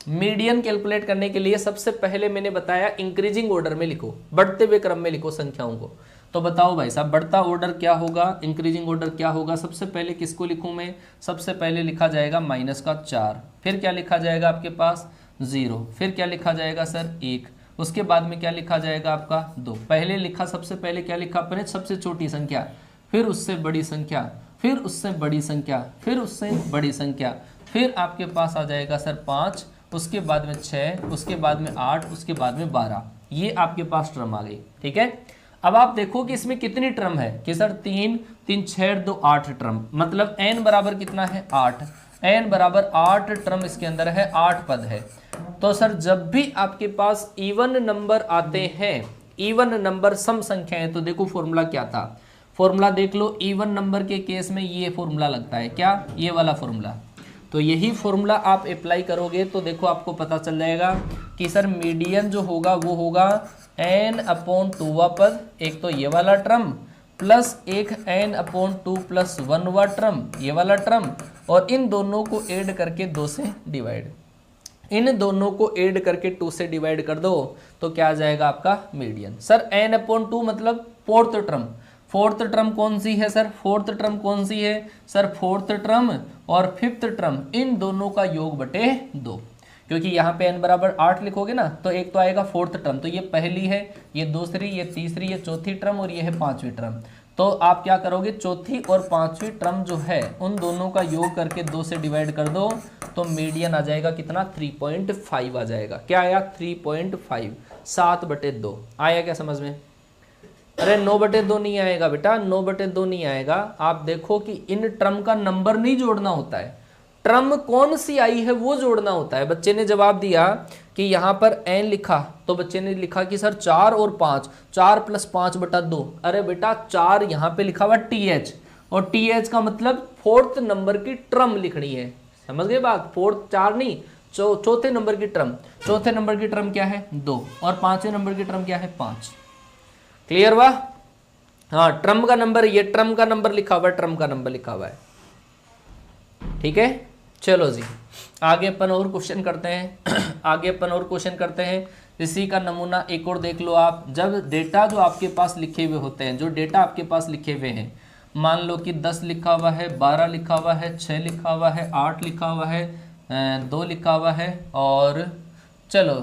A: मीडियन कैलकुलेट करने के लिए सबसे पहले मैंने बताया इंक्रीजिंग ऑर्डर में लिखो, बढ़ते हुए क्रम में लिखो संख्याओं को। तो बताओ भाई साहब, बढ़ता ऑर्डर क्या होगा, इंक्रीजिंग ऑर्डर क्या होगा। सबसे पहले किसको लिखूं मैं, सबसे पहले लिखा जाएगा माइनस का 4, फिर क्या लिखा जाएगा आपके पास 0, फिर क्या लिखा जाएगा सर 1, उसके बाद में क्या लिखा जाएगा आपका 2। पहले लिखा, सबसे पहले क्या लिखा अपने, सबसे छोटी संख्या, फिर उससे बड़ी संख्या, फिर उससे बड़ी संख्या, फिर उससे बड़ी संख्या, फिर आपके पास आ जाएगा सर 5, उसके बाद में 6, उसके बाद में 8, उसके बाद में 12। ये आपके पास टर्म आ गई। ठीक है, अब आप देखो कि इसमें कितनी टर्म है, कि सर 3 3 6 2 8 टर्म, मतलब n बराबर कितना है 8, n बराबर 8 टर्म इसके अंदर है, 8 पद है। तो सर जब भी आपके पास इवन नंबर आते हैं, इवन नंबर सम संख्या है, तो देखो फॉर्मूला क्या था, फॉर्मूला देख लो। इवन नंबर के केस में ये फॉर्मूला लगता है, क्या, ये वाला फॉर्मूला। तो यही फॉर्मूला आप अप्लाई करोगे तो देखो आपको पता चल जाएगा कि सर मीडियन जो होगा वो होगा n/2 पद, एक तो ये वाला टर्म प्लस एक n/2 प्लस 1 टर्म, ये वाला टर्म, और इन दोनों को ऐड करके 2 से डिवाइड, इन दोनों को ऐड करके 2 से डिवाइड कर दो तो क्या आ जाएगा आपका मीडियन। सर n/2 मतलब फोर्थ टर्म, फोर्थ टर्म कौन सी है सर, फोर्थ टर्म कौन सी है सर, फोर्थ टर्म और फिफ्थ टर्म इन दोनों का योग बटे 2, क्योंकि यहाँ पे n बराबर 8 लिखोगे ना तो एक तो आएगा फोर्थ टर्म, तो ये पहली है, ये दूसरी, ये तीसरी, ये चौथी टर्म और ये है पांचवी टर्म। तो आप क्या करोगे, चौथी और पांचवी टर्म जो है उन दोनों का योग करके 2 से डिवाइड कर दो तो मीडियन आ जाएगा कितना, 3.5 आ जाएगा। क्या आया, 3.5, 7/2 आया क्या समझ में? अरे 9/2 नहीं आएगा बेटा, 9/2 नहीं आएगा। आप देखो कि इन टर्म का नंबर नहीं जोड़ना होता है, टर्म कौन सी आई है वो जोड़ना होता है। बच्चे ने जवाब दिया कि यहाँ पर n लिखा तो बच्चे ने लिखा कि सर 4 और 5, 4 + 5/2। अरे बेटा 4 यहाँ पे लिखा हुआ TH, और TH का मतलब फोर्थ नंबर की टर्म लिखनी है, समझ गए बात, फोर्थ 4 नहीं, चौथे नंबर की टर्म, चौथे नंबर की टर्म क्या है 2 और पांचवें नंबर की टर्म क्या है 5। क्लियर हुआ? हाँ, ट्रम का नंबर, ये ट्रम का नंबर लिखा हुआ है, ट्रम का नंबर लिखा हुआ है, ठीक है। चलो जी आगे अपन और क्वेश्चन करते हैं आगे अपन और क्वेश्चन करते हैं। इसी का नमूना एक और देख लो आप। जब डेटा जो आपके पास लिखे हुए होते हैं, जो डेटा आपके पास लिखे हुए हैं, मान लो कि 10 लिखा हुआ है, 12 लिखा हुआ है, 6 लिखा हुआ है, 8 लिखा हुआ है, 2 लिखा हुआ है, और चलो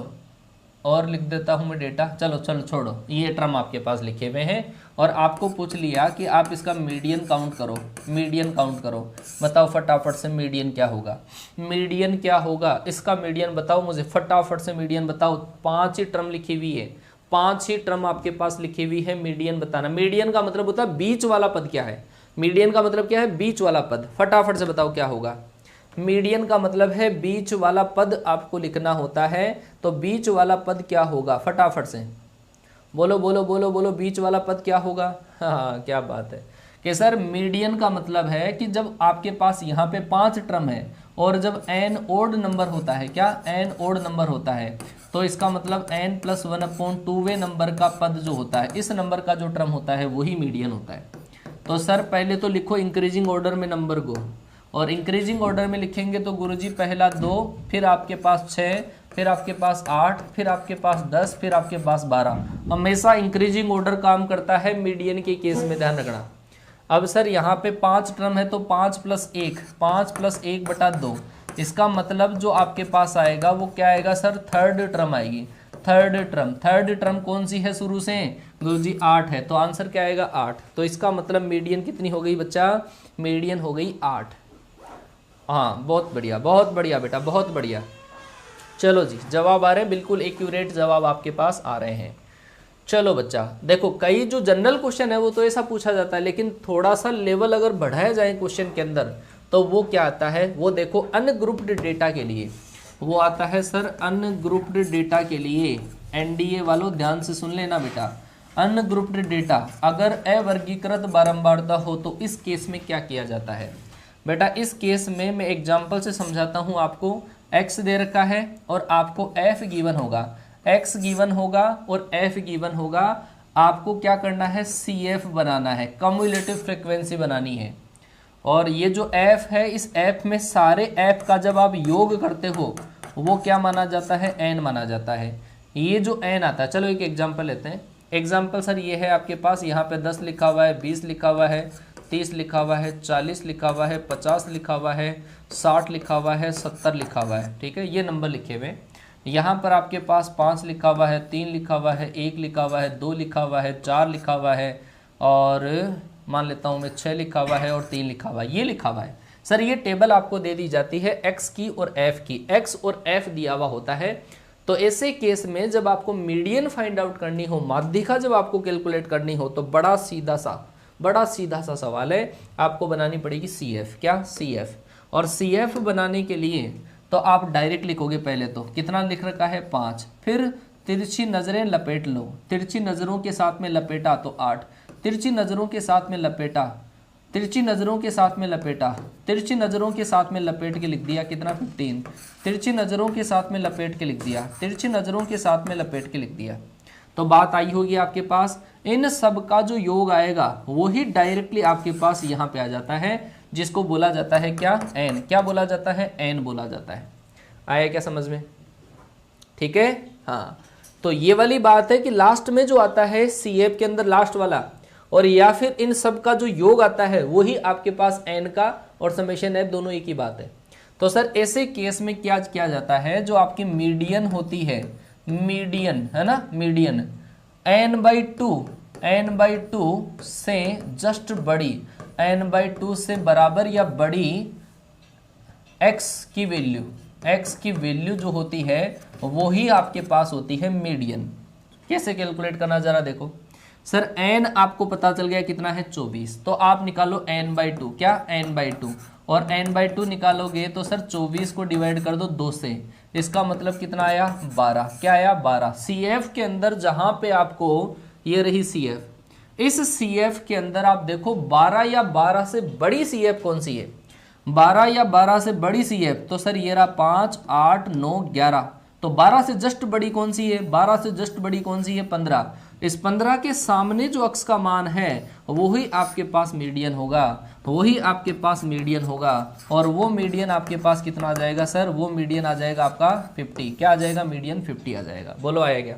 A: और लिख देता हूं मैं डेटा, चलो चलो छोड़ो, ये टर्म आपके पास लिखे हुए हैं और आपको पूछ लिया कि आप इसका मीडियन काउंट करो, मीडियन काउंट करो, बताओ फटाफट से मीडियन क्या होगा, मीडियन क्या होगा, इसका मीडियन बताओ मुझे फटाफट से, मीडियन बताओ। 5 ही टर्म लिखी हुई है, 5 ही टर्म आपके पास लिखी हुई है, मीडियन बताना। मीडियन का मतलब होता है बीच वाला पद क्या है, मीडियन का मतलब क्या है, बीच वाला पद। फटाफट से बताओ क्या होगा। मीडियन का मतलब है बीच वाला पद आपको लिखना होता है, तो बीच वाला पद क्या होगा, फटाफट से बोलो बोलो बोलो बोलो, बीच वाला पद क्या होगा। हाँ क्या बात है कि सर मीडियन का मतलब है कि जब आपके पास यहाँ पे 5 टर्म है और जब n ओड नंबर होता है, क्या n ओड नंबर होता है, तो इसका मतलब n + 1/2वें नंबर का पद जो होता है, इस नंबर का जो टर्म होता है वही मीडियन होता है। तो सर पहले तो लिखो इंक्रीजिंग ऑर्डर में नंबर को, और इंक्रीजिंग ऑर्डर में लिखेंगे तो गुरुजी पहला 2, फिर आपके पास 6, फिर आपके पास 8, फिर आपके पास 10, फिर आपके पास 12। हमेशा इंक्रीजिंग ऑर्डर काम करता है मीडियन के केस में, ध्यान रखना। अब सर यहाँ पे 5 टर्म है तो 5 + 1, 5 + 1/2, इसका मतलब जो आपके पास आएगा वो क्या आएगा सर, थर्ड टर्म आएगी, थर्ड टर्म। थर्ड टर्म कौन सी है शुरू से, गुरुजी 8 है, तो आंसर क्या आएगा 8। तो इसका मतलब मीडियन कितनी हो गई बच्चा, मीडियन हो गई 8। हाँ बहुत बढ़िया बेटा, बहुत बढ़िया। चलो जी जवाब आ रहे हैं, बिल्कुल एक्यूरेट जवाब आपके पास आ रहे हैं। चलो बच्चा देखो, कई जो जनरल क्वेश्चन है वो तो ऐसा पूछा जाता है, लेकिन थोड़ा सा लेवल अगर बढ़ाया जाए क्वेश्चन के अंदर तो वो क्या आता है, वो देखो अनग्रुप्ड डेटा के लिए वो आता है सर, अनग्रुप्ड डेटा के लिए। एनडीए वालों ध्यान से सुन लेना बेटा, अनग्रुप्ड डेटा अगर अवर्गीकृत बारंबारता हो तो इस केस में क्या किया जाता है बेटा। इस केस में मैं एग्जांपल से समझाता हूं आपको। x दे रखा है और आपको f गिवन होगा, x गिवन होगा और f गिवन होगा। आपको क्या करना है, CF बनाना है, कम्युलेटिव फ्रीक्वेंसी बनानी है। और ये जो f है, इस f में सारे f का जब आप योग करते हो वो क्या माना जाता है, n माना जाता है। ये जो n आता है, चलो एक एग्जाम्पल लेते हैं। एग्जाम्पल सर ये है आपके पास, यहाँ पे 10 लिखा हुआ है, 20 लिखा हुआ है, 30 लिखा हुआ है, 40 लिखा हुआ है, 50 लिखा हुआ है, 60 लिखा हुआ है, 70 लिखा हुआ है, ठीक है, ये नंबर लिखे हुए। यहाँ पर आपके पास 5 लिखा हुआ है, 3 लिखा हुआ है, 1 लिखा हुआ है, 2 लिखा हुआ है, 4 लिखा हुआ है, और मान लेता हूँ मैं 6 लिखा हुआ है और 3 लिखा हुआ है, ये लिखा हुआ है। सर ये टेबल आपको दे दी जाती है x की और f की, x और f दिया हुआ होता है। तो ऐसे केस में जब आपको मीडियन फाइंड आउट करनी हो, माध्यिका जब आपको कैलकुलेट करनी हो, तो बड़ा सीधा सा सवाल है, आपको बनानी पड़ेगी CF। क्या, CF। और CF बनाने के लिए तो आप डायरेक्ट लिखोगे, पहले तो कितना लिख रखा है 5, फिर तिरछी नजरें लपेट लो, तिरछी नजरों के साथ में लपेटा तो 8, तिरछी नजरों के साथ में लपेटा तिरछी नजरों के साथ में लपेटा, तिरछी नजरों के साथ में लपेट के लिख दिया कितना 15, तिरछी नजरों के साथ में लपेट के लिख दिया, तिरछी नजरों के साथ में लपेट के लिख दिया। तो बात आई होगी आपके पास, इन सब का जो योग आएगा वही डायरेक्टली आपके पास यहाँ पे आ जाता है, जिसको बोला जाता है क्या, एन। क्या बोला जाता है, एन बोला जाता है। आया क्या समझ में? ठीक है, हाँ। तो ये वाली बात है कि लास्ट में जो आता है CF के अंदर लास्ट वाला, और या फिर इन सब का जो योग आता है वही आपके पास एन का और समेशन है, दोनों एक ही बात है। तो सर ऐसे केस में क्या किया जाता है, जो आपकी मीडियन होती है, मीडियन है ना, मीडियन n/2 से जस्ट बड़ी, n/2 से बराबर या बड़ी x की वैल्यू जो होती है वही आपके पास होती है मीडियन। कैसे कैलकुलेट करना जरा देखो सर, n आपको पता चल गया कितना है 24, तो आप निकालो n/2, क्या n/2, और n/2 निकालोगे तो सर 24 को डिवाइड कर दो 2 से, इसका मतलब कितना आया 12, क्या आया 12। CF के अंदर जहां पे आपको ये रही CF, इस CF के अंदर आप देखो 12 या 12 से बड़ी CF कौन सी है, 12 या 12 से बड़ी CF, तो सर ये रहा 5, 8, 9, 11। तो 12 से जस्ट बड़ी कौन सी है, 12 से जस्ट बड़ी कौन सी है 15। इस 15 के सामने जो अक्स का मान है वही आपके पास मीडियन होगा, वही आपके पास मीडियन होगा। और वो मीडियन आपके पास कितना आ जाएगा सर, वो मीडियन आ जाएगा आपका 50। क्या आ जाएगा, मीडियन 50 आ जाएगा। बोलो आया क्या,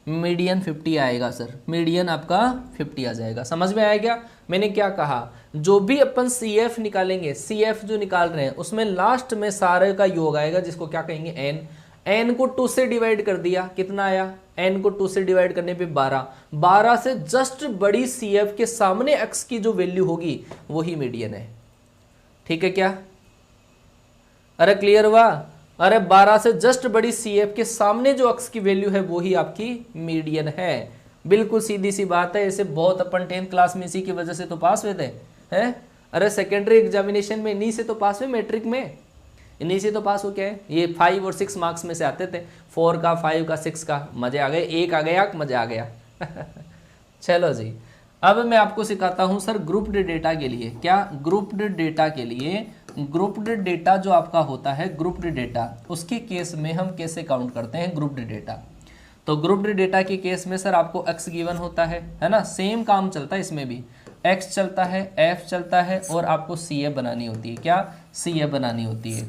A: मीडियन 50 आएगा सर, मीडियन आपका 50 आ जाएगा। समझ में आया क्या मैंने क्या कहा? जो भी अपन CF निकालेंगे, CF जो निकाल रहे हैं उसमें लास्ट में सारे का योग आएगा, जिसको क्या कहेंगे n। n को 2 से डिवाइड कर दिया, कितना आया, n को 2 से डिवाइड करने पे 12, 12 से जस्ट बड़ी CF के सामने x की जो वैल्यू होगी वही मीडियन है। ठीक है क्या, अरे क्लियर हुआ? अरे 12 से जस्ट बड़ी CF के सामने जो अक्स की वैल्यू है वही आपकी मीडियन है। बिल्कुल सीधी सी बात है। ऐसे बहुत अपन 10th क्लास में इसी की वजह से तो पास हुए थे हैं। अरे सेकेंडरी एग्जामिनेशन में इन्हीं से तो पास हुए, मैट्रिक में इन्हीं से तो पास हो क्या है। ये 5 और 6 मार्क्स में से आते थे, 4 का, 5 का, 6 का। मजे आ गए, 1 आ गया, मजा आ गया। चलो जी, अब मैं आपको सिखाता हूं सर ग्रुप्ड डेटा के लिए। क्या, ग्रुप्ड डेटा के लिए। ग्रुप्ड डेटा जो आपका होता है, ग्रुप्ड डेटा, उसके केस में हम कैसे काउंट करते हैं ग्रुप्ड डेटा। तो ग्रुप्ड डेटा के केस में सर आपको x गिवन होता है ना, सेम काम चलता है इसमें भी, x चलता है, f चलता है, और आपको CF बनानी होती है। क्या, CF बनानी होती है।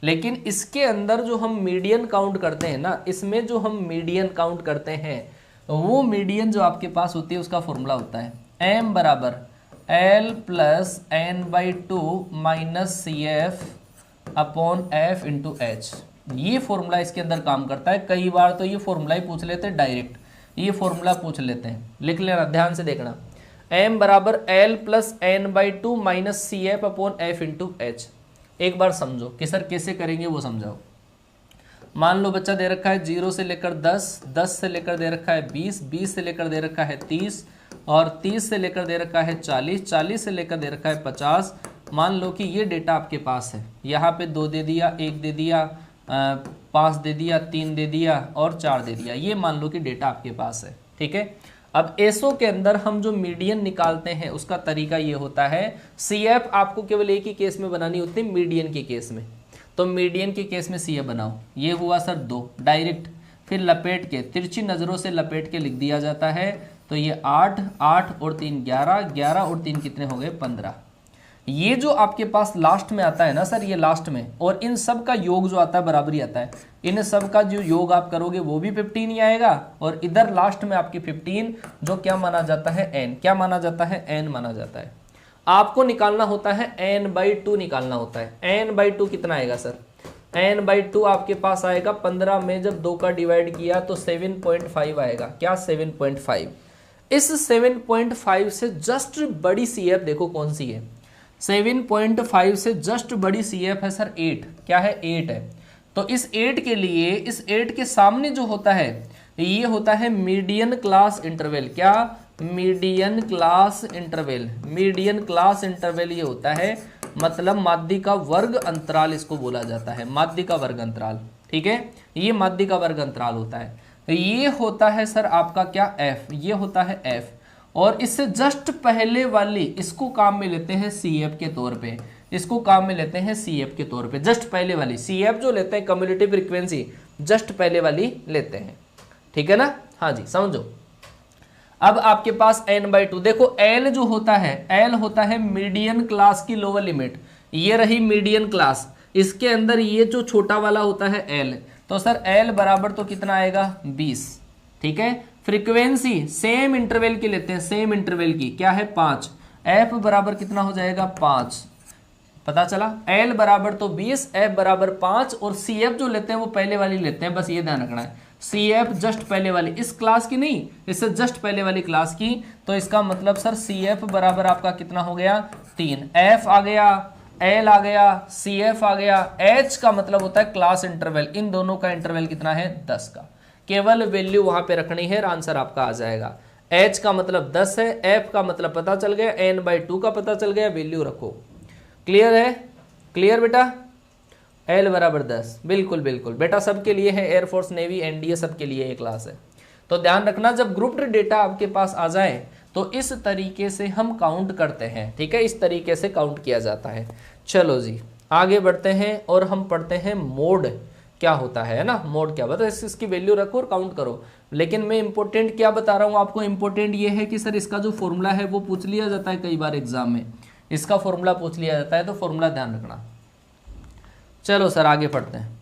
A: लेकिन इसके अंदर जो हम मीडियन काउंट करते हैं ना, इसमें जो हम मीडियन काउंट करते हैं, वो मीडियन जो आपके पास होती है उसका फॉर्मूला होता है m बराबर L plus n/2 minus CF upon F into H। ये फॉर्मूला इसके अंदर काम करता है। कई बार तो ये फॉर्मूला ही पूछ लेते हैं डायरेक्ट, ये फॉर्मूला पूछ लेते हैं। लिख लेना, ध्यान से देखना, m बराबर L plus n/2 minus CF upon F into H। एक बार समझो कि सर कैसे करेंगे वो समझाओ। मान लो बच्चा दे रखा है 0 से लेकर 10, 10 से लेकर दे रखा है 20, 20 से लेकर दे रखा है 30, और 30 से लेकर दे रखा है 40, 40 से लेकर दे रखा है 50। मान लो कि ये डेटा आपके पास है। यहाँ पे 2 दे दिया, 1 दे दिया, 5 दे दिया, 3 दे दिया और 4 दे दिया। ये मान लो कि डेटा आपके पास है। ठीक है, अब एसओ के अंदर हम जो मीडियन निकालते हैं उसका तरीका ये होता है, CF आपको केवल एक ही केस में बनानी होती है, मीडियन के केस में। तो मीडियन के केस में CF बनाओ। ये हुआ सर 2 डायरेक्ट, फिर लपेट के तिरछी नज़रों से लपेट के लिख दिया जाता है। तो ये 8, 8 और 3 11, 11 और 3 कितने हो गए 15। ये जो आपके पास लास्ट में आता है ना सर, ये लास्ट में, और इन सब का योग जो आता है बराबरी आता है। इन सब का जो योग आप करोगे वो भी 15 ही आएगा, और इधर लास्ट में आपकी 15 जो क्या माना जाता है n, क्या माना जाता है n माना जाता है। आपको निकालना होता है n/2 निकालना होता है। n/2 कितना आएगा सर, n/2 आपके पास आएगा 15 में जब 2 का डिवाइड किया तो 7.5 आएगा। क्या 7.5। इस 7.5 से जस्ट बड़ी CF देखो कौन सी है, 7.5 से जस्ट बड़ी CF है सर 8। क्या है 8 है। तो इस 8 के लिए, इस 8 के सामने जो होता है ये होता है मीडियन क्लास इंटरवल। क्या, median class interval. Median class interval ये होता है, मतलब माध्य का वर्ग अंतराल इसको बोला जाता है, माध्य का वर्ग अंतराल। ठीक है, ये माध्य का वर्ग अंतराल होता है। ये होता है सर आपका क्या F, ये होता है F। और इससे जस्ट पहले वाली इसको काम में लेते हैं CF के तौर पे, इसको काम में लेते हैं CF के तौर पे, जस्ट पहले वाली CF जो लेते हैं कम्युलेटिव फ्रीक्वेंसी, जस्ट पहले वाली लेते हैं, ठीक है ना। हाँ जी समझो। अब आपके पास n/2, देखो L जो होता है, L होता है मीडियन क्लास की लोअर लिमिट, ये रही मीडियन क्लास, इसके अंदर ये जो छोटा वाला होता है L, तो सर L बराबर तो कितना आएगा 20, ठीक है। फ्रीक्वेंसी सेम इंटरवल की लेते हैं, सेम इंटरवल की क्या है 5, F बराबर कितना हो जाएगा 5, पता चला। L बराबर तो 20, F बराबर 5, और CF जो लेते हैं वो पहले वाली लेते हैं, बस ये ध्यान रखना है, CF जस्ट पहले वाली, इस क्लास की नहीं, इससे जस्ट पहले वाली क्लास की। तो इसका मतलब सर CF बराबर आपका कितना हो गया 3, F आ गया, L आ गया, CF आ गया, H का मतलब होता है क्लास इंटरवल, इन दोनों का इंटरवल कितना है 10 का, केवल वैल्यू वहां पे रखनी है, आंसर आपका आ जाएगा। H का मतलब 10 है, F का मतलब पता चल गया, n/2 का पता चल गया, वैल्यू रखो। क्लियर है, क्लियर बेटा। L बराबर 10, बिल्कुल बिल्कुल बेटा, सबके लिए है, एयरफोर्स नेवी NDA सबके लिए ये क्लास है। तो ध्यान रखना, जब ग्रुप्ड डेटा आपके पास आ जाए तो इस तरीके से हम काउंट करते हैं, ठीक है, इस तरीके से काउंट किया जाता है। चलो जी आगे बढ़ते हैं और हम पढ़ते हैं मोड क्या होता है ना, मोड क्या बता, इसकी वैल्यू रखो और काउंट करो। लेकिन मैं इंपॉर्टेंट क्या बता रहा हूँ आपको, इंपॉर्टेंट ये है कि सर इसका जो फॉर्मूला है वो पूछ लिया जाता है कई बार एग्जाम में, इसका फॉर्मूला पूछ लिया जाता है, तो फॉर्मूला ध्यान रखना। चलो सर आगे पढ़ते हैं।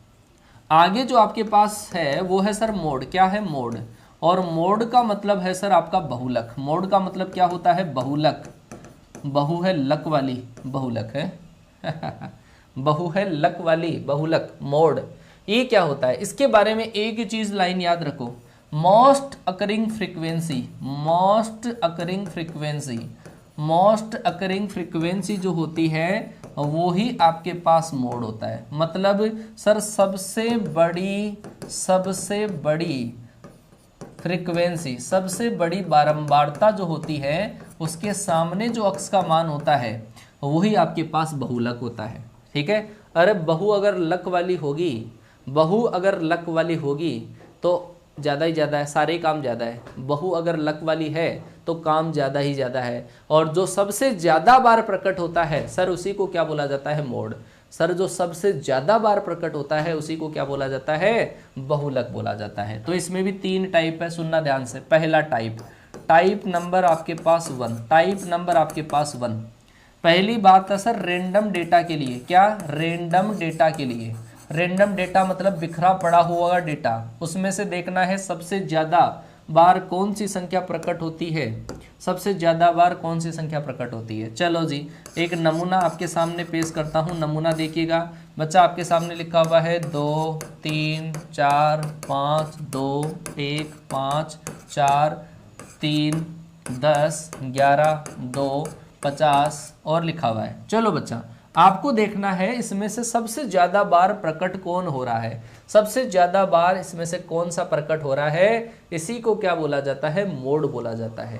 A: आगे जो आपके पास है वो है सर मोड, क्या है मोड, और मोड का मतलब है सर आपका बहुलक। मोड का मतलब क्या होता है बहुलक, बहु है लक वाली, बहुलक है बहु है लक वाली, बहुलक, मोड। ये क्या होता है, इसके बारे में एक ही चीज लाइन याद रखो, most occurring frequency, most occurring frequency, most occurring frequency जो होती है वो ही आपके पास मोड होता है। मतलब सर सबसे बड़ी फ्रीक्वेंसी, सबसे बड़ी बारंबारता जो होती है उसके सामने जो अक्स का मान होता है वही आपके पास बहुलक होता है, ठीक है। अरे बहु अगर लक वाली होगी, बहु अगर लक वाली होगी तो ज़्यादा ही ज़्यादा है, सारे काम ज़्यादा है। बहु अगर लक वाली है तो काम ज़्यादा ही ज़्यादा है, और जो सबसे ज़्यादा बार प्रकट होता है सर उसी को क्या बोला जाता है मोड। सर जो सबसे ज़्यादा बार प्रकट होता है उसी को क्या बोला जाता है, बहुलक बोला जाता है। तो इसमें भी 3 टाइप है, सुनना ध्यान से। पहला टाइप नंबर आपके पास 1, टाइप नंबर आपके पास 1। पहली बात है सर रेंडम डेटा के लिए, क्या रेंडम डेटा के लिए, रेंडम डेटा मतलब बिखरा पड़ा हुआ डेटा, उसमें से देखना है सबसे ज़्यादा बार कौन सी संख्या प्रकट होती है, सबसे ज़्यादा बार कौन सी संख्या प्रकट होती है। चलो जी एक नमूना आपके सामने पेश करता हूँ, नमूना देखिएगा बच्चा, आपके सामने लिखा हुआ है 2 3 4 5 2 1 5 4 3 10 11 2 50 और लिखा हुआ है। चलो बच्चा आपको देखना है इसमें से सबसे ज़्यादा बार प्रकट कौन हो रहा है, सबसे ज़्यादा बार इसमें से कौन सा प्रकट हो रहा है, इसी को क्या बोला जाता है, मोड बोला जाता है।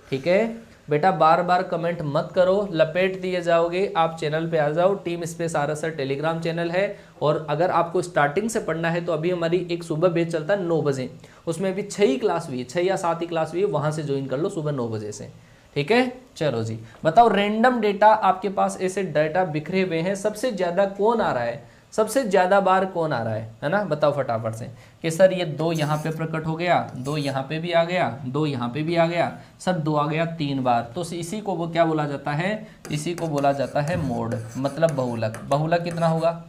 A: ठीक है बेटा, बार बार कमेंट मत करो, लपेट दिए जाओगे। आप चैनल पे आ जाओ, team space R sir Telegram channel है, और अगर आपको स्टार्टिंग से पढ़ना है तो अभी हमारी एक सुबह बैच चलता है 9 बजे, उसमें भी 6 ही क्लास हुई है, 6 या 7 ही क्लास हुई है, वहाँ से ज्वाइन कर लो सुबह 9 बजे से। ठीक है चलो जी बताओ, रेंडम डेटा आपके पास ऐसे डेटा बिखरे हुए हैं, सबसे ज़्यादा कौन आ रहा है, सबसे ज़्यादा बार कौन आ रहा है ना, बताओ फटाफट से। कि सर ये 2 यहाँ पे प्रकट हो गया, 2 यहाँ पे भी आ गया, 2 यहाँ पे भी आ गया, सर 2 आ गया 3 बार, तो इसी को वो क्या बोला जाता है, इसी को बोला जाता है मोड, मतलब बहुलक। बहुलक कितना होगा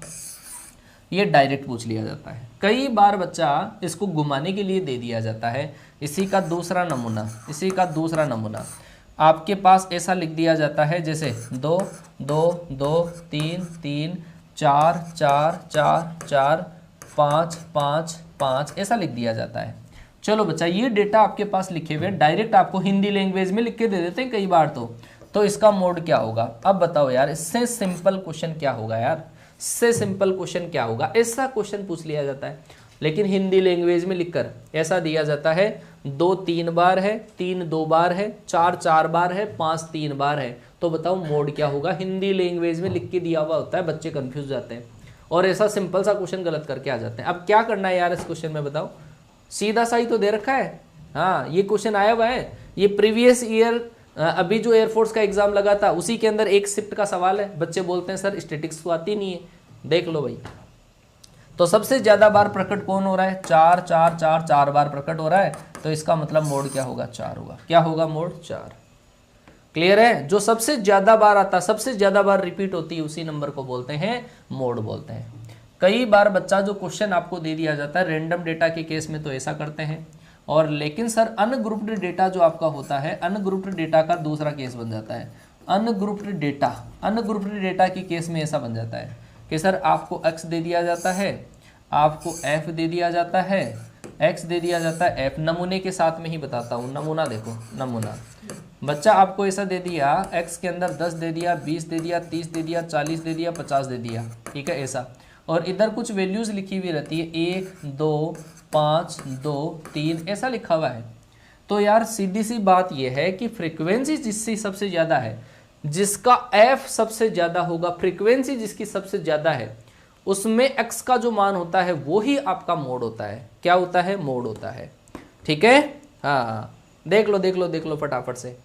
A: ये डायरेक्ट पूछ लिया जाता है, कई बार बच्चा इसको घुमाने के लिए दे दिया जाता है। इसी का दूसरा नमूना, इसी का दूसरा नमूना आपके पास ऐसा लिख दिया जाता है, जैसे 2 2 2 3 3 4 4 4 4 5 5 5 ऐसा लिख दिया जाता है। चलो बच्चा ये डेटा आपके पास लिखे हुए डायरेक्ट आपको हिंदी लैंग्वेज में लिख के दे देते हैं कई बार, तो इसका मोड क्या होगा। अब बताओ यार, इससे सिंपल क्वेश्चन क्या होगा यार, इससे सिंपल क्वेश्चन क्या होगा, ऐसा क्वेश्चन पूछ लिया जाता है लेकिन हिंदी लैंग्वेज में लिखकर ऐसा दिया जाता है, 2 3 बार है, 3 2 बार है, 4 4 बार है, 5 3 बार है, तो बताओ मोड क्या होगा। हिंदी लैंग्वेज में लिख के दिया हुआ होता है, बच्चे कंफ्यूज जाते हैं और ऐसा सिंपल सा क्वेश्चन गलत करके आ जाते हैं। अब क्या करना है यार इस क्वेश्चन में बताओ, सीधा सा ही तो दे रखा है, हाँ, ये क्वेश्चन आया हुआ है, ये प्रीवियस ईयर अभी जो एयरफोर्स का एग्जाम लगा था उसी के अंदर एक शिफ्ट का सवाल है। बच्चे बोलते हैं सर स्टैटिक्स तो आती नहीं है, देख लो भाई। तो सबसे ज्यादा बार प्रकट कौन हो रहा है? 4 4 4 4 बार प्रकट हो रहा है, तो इसका मतलब मोड क्या होगा? 4 होगा। क्या होगा? मोड 4। क्लियर है? जो सबसे ज्यादा बार आता, सबसे ज्यादा बार रिपीट होती है उसी नंबर को बोलते हैं मोड बोलते हैं। कई बार बच्चा जो क्वेश्चन आपको दे दिया जाता है रेंडम डेटा के केस में तो ऐसा करते हैं, और लेकिन सर अनग्रुप्ड डेटा जो आपका होता है, अनग्रुप्ड डेटा का दूसरा केस बन जाता है। अनग्रुप्ड डेटा के केस में ऐसा बन जाता है कि सर आपको x दे दिया जाता है, आपको f दे दिया जाता है, x दे दिया जाता है, f नमूने के साथ में ही बताता हूँ। नमूना देखो, नमूना बच्चा आपको ऐसा दे दिया, x के अंदर 10 दे दिया, 20 दे दिया, 30 दे दिया, 40 दे दिया, 50 दे दिया, ठीक है ऐसा। और इधर कुछ वैल्यूज लिखी हुई रहती है, 1 2 5 2 3 ऐसा लिखा हुआ है। तो यार सीधी सी बात यह है कि फ्रीक्वेंसी जिसकी सबसे ज़्यादा है, जिसका f सबसे ज़्यादा होगा, फ्रीक्वेंसी जिसकी सबसे ज़्यादा है, उसमें x का जो मान होता है वो ही आपका मोड होता है। क्या होता है? मोड होता है। ठीक है, हाँ देख लो देख लो देख लो फटाफट से।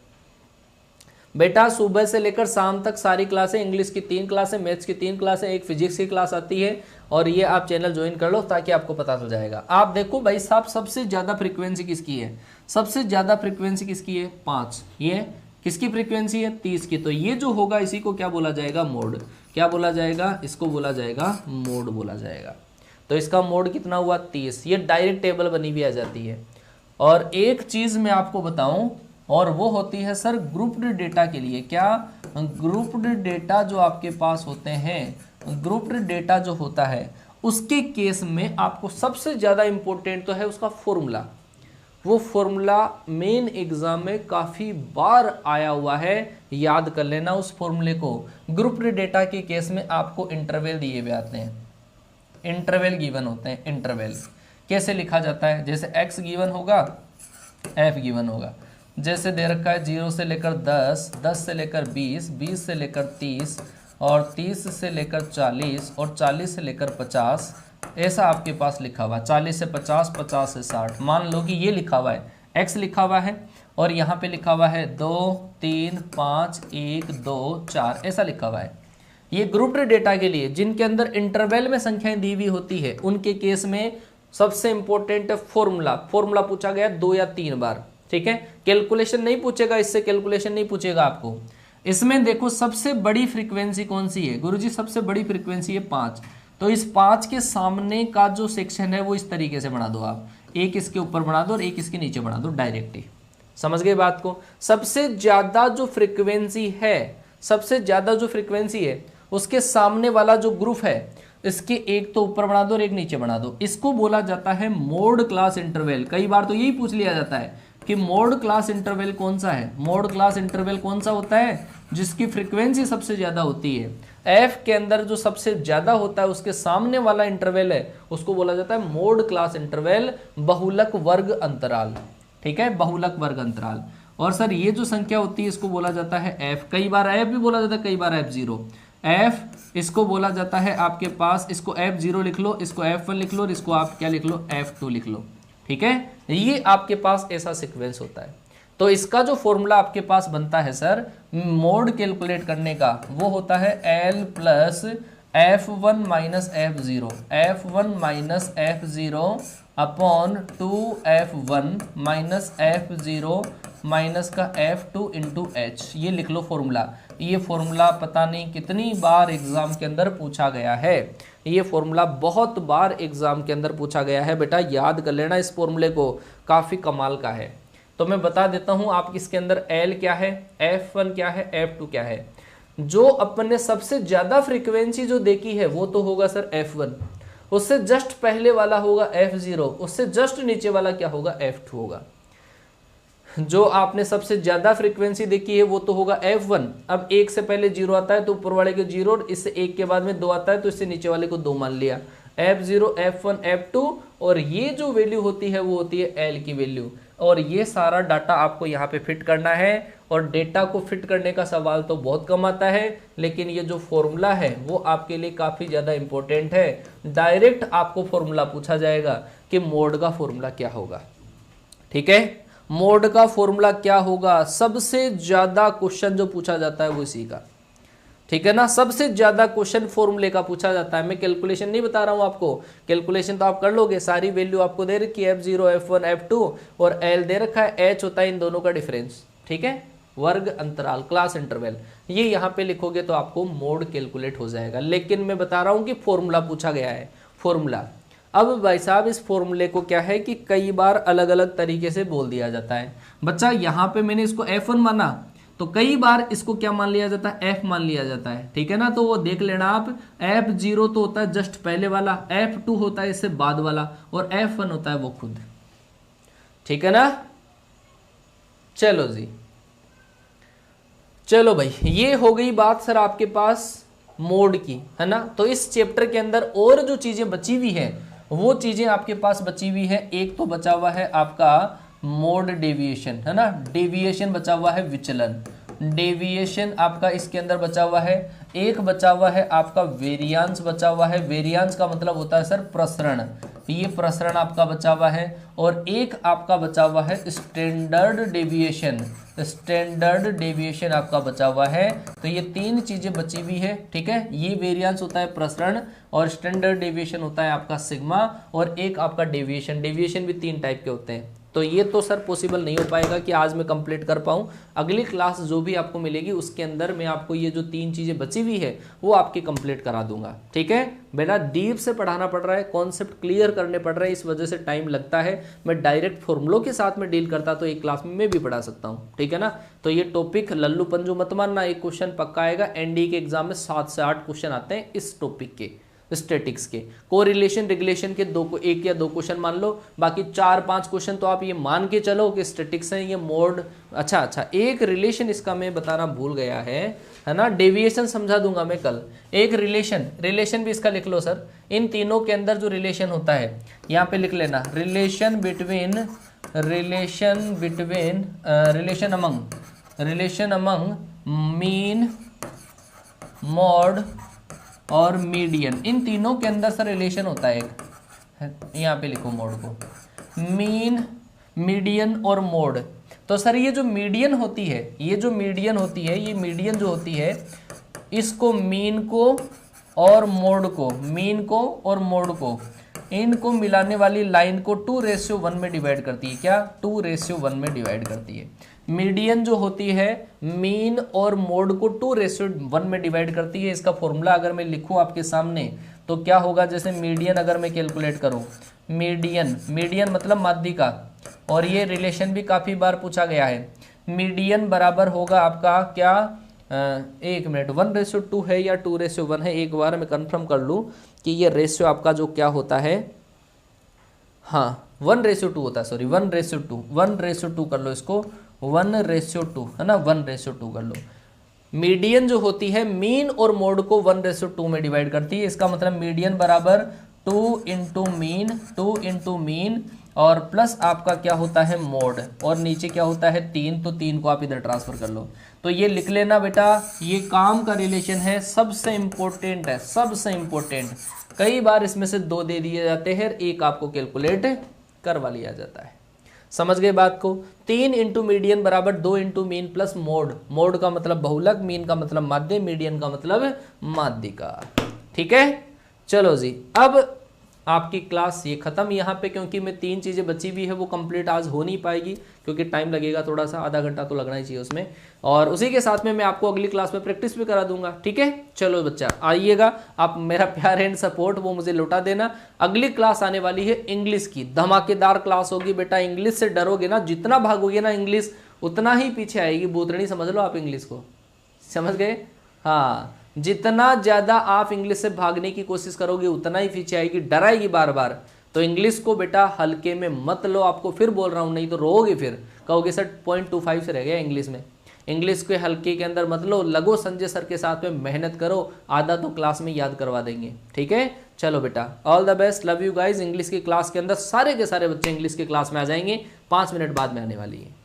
A: बेटा सुबह से लेकर शाम तक सारी क्लासें, इंग्लिश की 3 क्लासें, मैथ्स की 3 क्लासें, एक फिजिक्स की क्लास आती है, और ये आप चैनल ज्वाइन कर लो ताकि आपको पता चल जाएगा। आप देखो भाई साहब, सबसे ज़्यादा फ्रीक्वेंसी किसकी है? सबसे ज़्यादा फ्रीक्वेंसी किसकी है? 5। ये किसकी फ्रीक्वेंसी है? 30 की। तो ये जो होगा इसी को क्या बोला जाएगा? मोड। क्या बोला जाएगा? इसको बोला जाएगा मोड बोला जाएगा। तो इसका मोड कितना हुआ? 30। ये डायरेक्ट टेबल बनी हुई आ जाती है। और एक चीज़ मैं आपको बताऊं, और वो होती है सर ग्रुप्ड डेटा के लिए। क्या? ग्रुप्ड डेटा जो आपके पास होते हैं, ग्रुप्ड डेटा जो होता है उसके केस में आपको सबसे ज़्यादा इंपॉर्टेंट तो है उसका फॉर्मूला। वो फॉर्मूला मेन एग्जाम में काफ़ी बार आया हुआ है, याद कर लेना उस फॉर्मूले को। ग्रुप्ड डेटा के केस में आपको इंटरवल दिए हुए आते हैं, इंटरवल गिवन होते हैं। इंटरवल कैसे लिखा जाता है? जैसे x गिवन होगा, f गिवन होगा, जैसे दे रखा है 0 से लेकर 10, 10 से लेकर 20, 20 से लेकर 30, और 30 से लेकर 40, और 40 से लेकर 50, ऐसा आपके पास लिखा हुआ है। 40 से 50, 50 से 60। मान लो कि ये लिखा हुआ है, x लिखा हुआ है, और यहाँ पे लिखा हुआ है 2 3 5 1 2 4, ऐसा लिखा हुआ है। ये ग्रुप्ड डेटा के लिए जिनके अंदर इंटरवल में संख्याएं दी हुई होती है, उनके केस में सबसे इंपॉर्टेंट है फॉर्मूला। फॉर्मूला पूछा गया 2 या 3 बार, ठीक है। कैलकुलेशन नहीं पूछेगा, इससे कैलकुलेशन नहीं पूछेगा आपको। इसमें देखो सबसे बड़ी फ्रीक्वेंसी कौन सी है? गुरुजी सबसे बड़ी फ्रीक्वेंसी है 5। तो इस 5 के सामने का जो सेक्शन है वो इस तरीके से बना दो आप, एक इसके ऊपर बना दो और एक इसके नीचे बना दो, डायरेक्ट ही। समझ गए बात को? सबसे ज्यादा जो फ्रीक्वेंसी है, सबसे ज्यादा जो फ्रीक्वेंसी है उसके सामने वाला जो ग्रुप है, इसके एक तो ऊपर बना दो और एक नीचे बना दो। इसको बोला जाता है मोड क्लास इंटरवल। कई बार तो यही पूछ लिया जाता है कि मोड क्लास इंटरवल कौन सा है? मोड क्लास इंटरवल कौन सा होता है? जिसकी फ्रीक्वेंसी सबसे ज्यादा होती है। एफ के अंदर जो सबसे ज्यादा होता है उसके सामने वाला इंटरवल है, उसको बोला जाता है मोड क्लास इंटरवल, बहुलक वर्ग अंतराल। ठीक है, बहुलक वर्ग अंतराल। और सर ये जो संख्या होती है इसको बोला जाता है एफ। कई बार एफ भी बोला जाता है, कई बार F0। एफ इसको बोला जाता है आपके पास, इसको F0 लिख लो, इसको F1 लिख लो, और इसको आप क्या लिख लो? F2 लिख लो। ठीक है, ये आपके पास ऐसा सीक्वेंस होता है। तो इसका जो फॉर्मूला आपके पास बनता है सर मोड कैलकुलेट करने का, वो होता है L plus F1 minus F0, F1 minus F0 upon 2F1 minus F0 minus का F2 इंटू H। ये लिख लो फॉर्मूला। ये फॉर्मूला पता नहीं कितनी बार एग्जाम के अंदर पूछा गया है, ये फॉर्मूला बहुत बार एग्जाम के अंदर पूछा गया है। बेटा याद कर लेना इस फॉर्मूले को, काफ़ी कमाल का है। तो मैं बता देता हूँ आप इसके अंदर L क्या है, F1 क्या है, F2 क्या है। जो अपने सबसे ज़्यादा फ्रीक्वेंसी जो देखी है वो तो होगा सर F1, उससे जस्ट पहले वाला होगा F0, उससे जस्ट नीचे वाला क्या होगा? F2 होगा। जो आपने सबसे ज्यादा फ्रीक्वेंसी देखी है वो तो होगा F1। अब 1 से पहले 0 आता है तो ऊपर वाले को 0, इससे 1 के बाद में 2 आता है तो इससे नीचे वाले को 2 मान लिया। F0, F1, F2, और ये जो वैल्यू होती है वो होती है L की वैल्यू। और ये सारा डाटा आपको यहाँ पे फिट करना है। और डेटा को फिट करने का सवाल तो बहुत कम आता है, लेकिन ये जो फॉर्मूला है वो आपके लिए काफ़ी ज़्यादा इंपॉर्टेंट है। डायरेक्ट आपको फॉर्मूला पूछा जाएगा कि मोड का फॉर्मूला क्या होगा। ठीक है। मोड का फॉर्मूला क्या होगा, सबसे ज्यादा क्वेश्चन जो पूछा जाता है वो इसी का, ठीक है ना, सबसे ज्यादा क्वेश्चन फॉर्मूले का पूछा जाता है। मैं कैलकुलेशन नहीं बता रहा हूं आपको, कैलकुलेशन तो आप कर लोगे, सारी वैल्यू आपको दे रखी है f0 f1 f2 और l दे रखा है, h होता है इन दोनों का डिफरेंस, ठीक है, वर्ग अंतराल क्लास इंटरवल, ये यहाँ पे लिखोगे तो आपको मोड कैलकुलेट हो जाएगा। लेकिन मैं बता रहा हूँ कि फॉर्मूला पूछा गया है, फॉर्मूला। अब भाई साहब इस फॉर्मूले को क्या है कि कई बार अलग अलग तरीके से बोल दिया जाता है। बच्चा यहाँ पे मैंने इसको f1 माना तो कई बार इसको क्या मान लिया जाता है, f मान लिया जाता है, ठीक है ना। तो वो देख लेना आप, f0 तो होता है जस्ट पहले वाला, f2 होता है इससे बाद वाला और f1 होता है वो खुद, ठीक है ना। चलो जी, चलो भाई, ये हो गई बात सर आपके पास मोड की, है ना। तो इस चैप्टर के अंदर और जो चीजें बची हुई है वो चीजें आपके पास बची हुई है। एक तो बचा हुआ है आपका मोड डेविएशन, है ना, डेविएशन बचा हुआ है, विचलन डेविएशन आपका इसके अंदर बचा हुआ है। एक बचा हुआ है आपका वेरियांस बचा हुआ है, वेरियांस का मतलब होता है सर प्रसरण, ये प्रसरण आपका बचा हुआ है। और एक आपका बचा हुआ है स्टैंडर्ड डेविएशन, स्टैंडर्ड डेविएशन आपका बचा हुआ है। तो ये तीन चीजें बची हुई है, ठीक है। ये वेरिएंस होता है प्रसरण और स्टैंडर्ड डेविएशन होता है आपका सिग्मा, और एक आपका डेविएशन, डेविएशन भी तीन टाइप के होते हैं। तो ये तो सर पॉसिबल नहीं हो पाएगा कि आज मैं कंप्लीट कर पाऊँ। अगली क्लास जो भी आपको मिलेगी उसके अंदर मैं आपको ये जो तीन चीज़ें बची हुई है वो आपकी कंप्लीट करा दूंगा, ठीक है। बेटा डीप से पढ़ाना पड़ रहा है, कॉन्सेप्ट क्लियर करने पड़ रहे हैं, इस वजह से टाइम लगता है। मैं डायरेक्ट फॉर्मूलों के साथ में डील करता तो एक क्लास में मैं भी पढ़ा सकता हूँ, ठीक है ना। तो ये टॉपिक लल्लू पंजू मत मानना, एक क्वेश्चन पक्का आएगा। एनडीए के एग्जाम में 7 से 8 क्वेश्चन आते हैं इस टॉपिक के, स्टैटिक्स के। कोरिलेशन रेगुलेशन के एक या दो क्वेश्चन मान लो, बाकी 4-5 क्वेश्चन तो आप ये मान के चलो कि स्टैटिक्स है, ये मोड। अच्छा, एक रिलेशन इसका मैं बताना भूल गया है ना, डेविएशन समझा दूंगा मैं कल। एक रिलेशन भी इसका लिख लो सर। इन तीनों के अंदर जो रिलेशन होता है यहाँ पे लिख लेना, रिलेशन अमंग मीन, मॉड और मीडियन, इन तीनों के अंदर सर रिलेशन होता है एक, यहाँ पे लिखो मोड को, मीन, मीडियन और मोड। तो सर ये जो मीडियन होती है, ये मीडियन जो होती है इसको मीन को और मोड को इनको मिलाने वाली लाइन को 2:1 में डिवाइड करती है। क्या? 2:1 में डिवाइड करती है। मीडियन जो होती है मीन और मोड को 2:1 में डिवाइड करती है। इसका फॉर्मूला अगर मैं लिखूं आपके सामने तो क्या होगा, जैसे मीडियन अगर मैं कैलकुलेट करूं, मीडियन मतलब माध्यिका, और ये रिलेशन भी काफ़ी बार पूछा गया है। मीडियन बराबर होगा आपका क्या, एक मिनट, 1:2 है या 2:1 है, एक बार मैं कंफर्म कर लूँ कि ये रेशियो आपका जो क्या होता है, हाँ 1:2 होता है, सॉरी 1:2 कर लो इसको, 1:2 है ना, 1:2 कर लो। मीडियन जो होती है मीन और मोड को 1:2 में डिवाइड करती है। इसका मतलब मीडियन बराबर 2 इंटू मीन और प्लस आपका क्या होता है मोड, और नीचे क्या होता है 3, तो 3 को आप इधर ट्रांसफर कर लो। तो ये लिख लेना बेटा, ये काम का रिलेशन है, सबसे इंपॉर्टेंट है, सबसे इंपॉर्टेंट। कई बार इसमें से 2 दे दिए जाते हैं, एक आपको कैलकुलेट करवा लिया जाता है। समझ गए बात को? 3 इंटू मीडियन बराबर 2 इंटू मीन प्लस मोड का मतलब बहुलक, मीन का मतलब माध्य, मीडियन का मतलब माध्यिका। ठीक है, चलो जी, अब आपकी क्लास ये खत्म यहाँ पे, क्योंकि मैं 3 चीज़ें बची हुई है वो कंप्लीट आज हो नहीं पाएगी, क्योंकि टाइम लगेगा थोड़ा सा, आधा घंटा तो लगना ही चाहिए उसमें। और उसी के साथ में मैं आपको अगली क्लास में प्रैक्टिस भी करा दूंगा। ठीक है, चलो बच्चा आइएगा, आप मेरा प्यार एंड सपोर्ट वो मुझे लौटा देना। अगली क्लास आने वाली है इंग्लिश की, धमाकेदार क्लास होगी बेटा। इंग्लिश से डरोगे ना, जितना भागोगे ना इंग्लिश उतना ही पीछे आएगी। बूतरणी समझ लो आप इंग्लिश को, समझ गए? हाँ, जितना ज्यादा आप इंग्लिश से भागने की कोशिश करोगे उतना ही पीछे आएगी, डराएगी बार बार। तो इंग्लिश को बेटा हल्के में मत लो, आपको फिर बोल रहा हूँ, नहीं तो रोओगे, फिर कहोगे सर 0.25 से रह गया इंग्लिश में। इंग्लिश के हल्के के अंदर मत लो, लगो संजय सर के साथ में, मेहनत करो, आधा तो क्लास में याद करवा देंगे। ठीक है, चलो बेटा, all the best, love you guys. English की क्लास के अंदर सारे के सारे बच्चे इंग्लिश की क्लास में आ जाएंगे, 5 मिनट बाद में आने वाली है।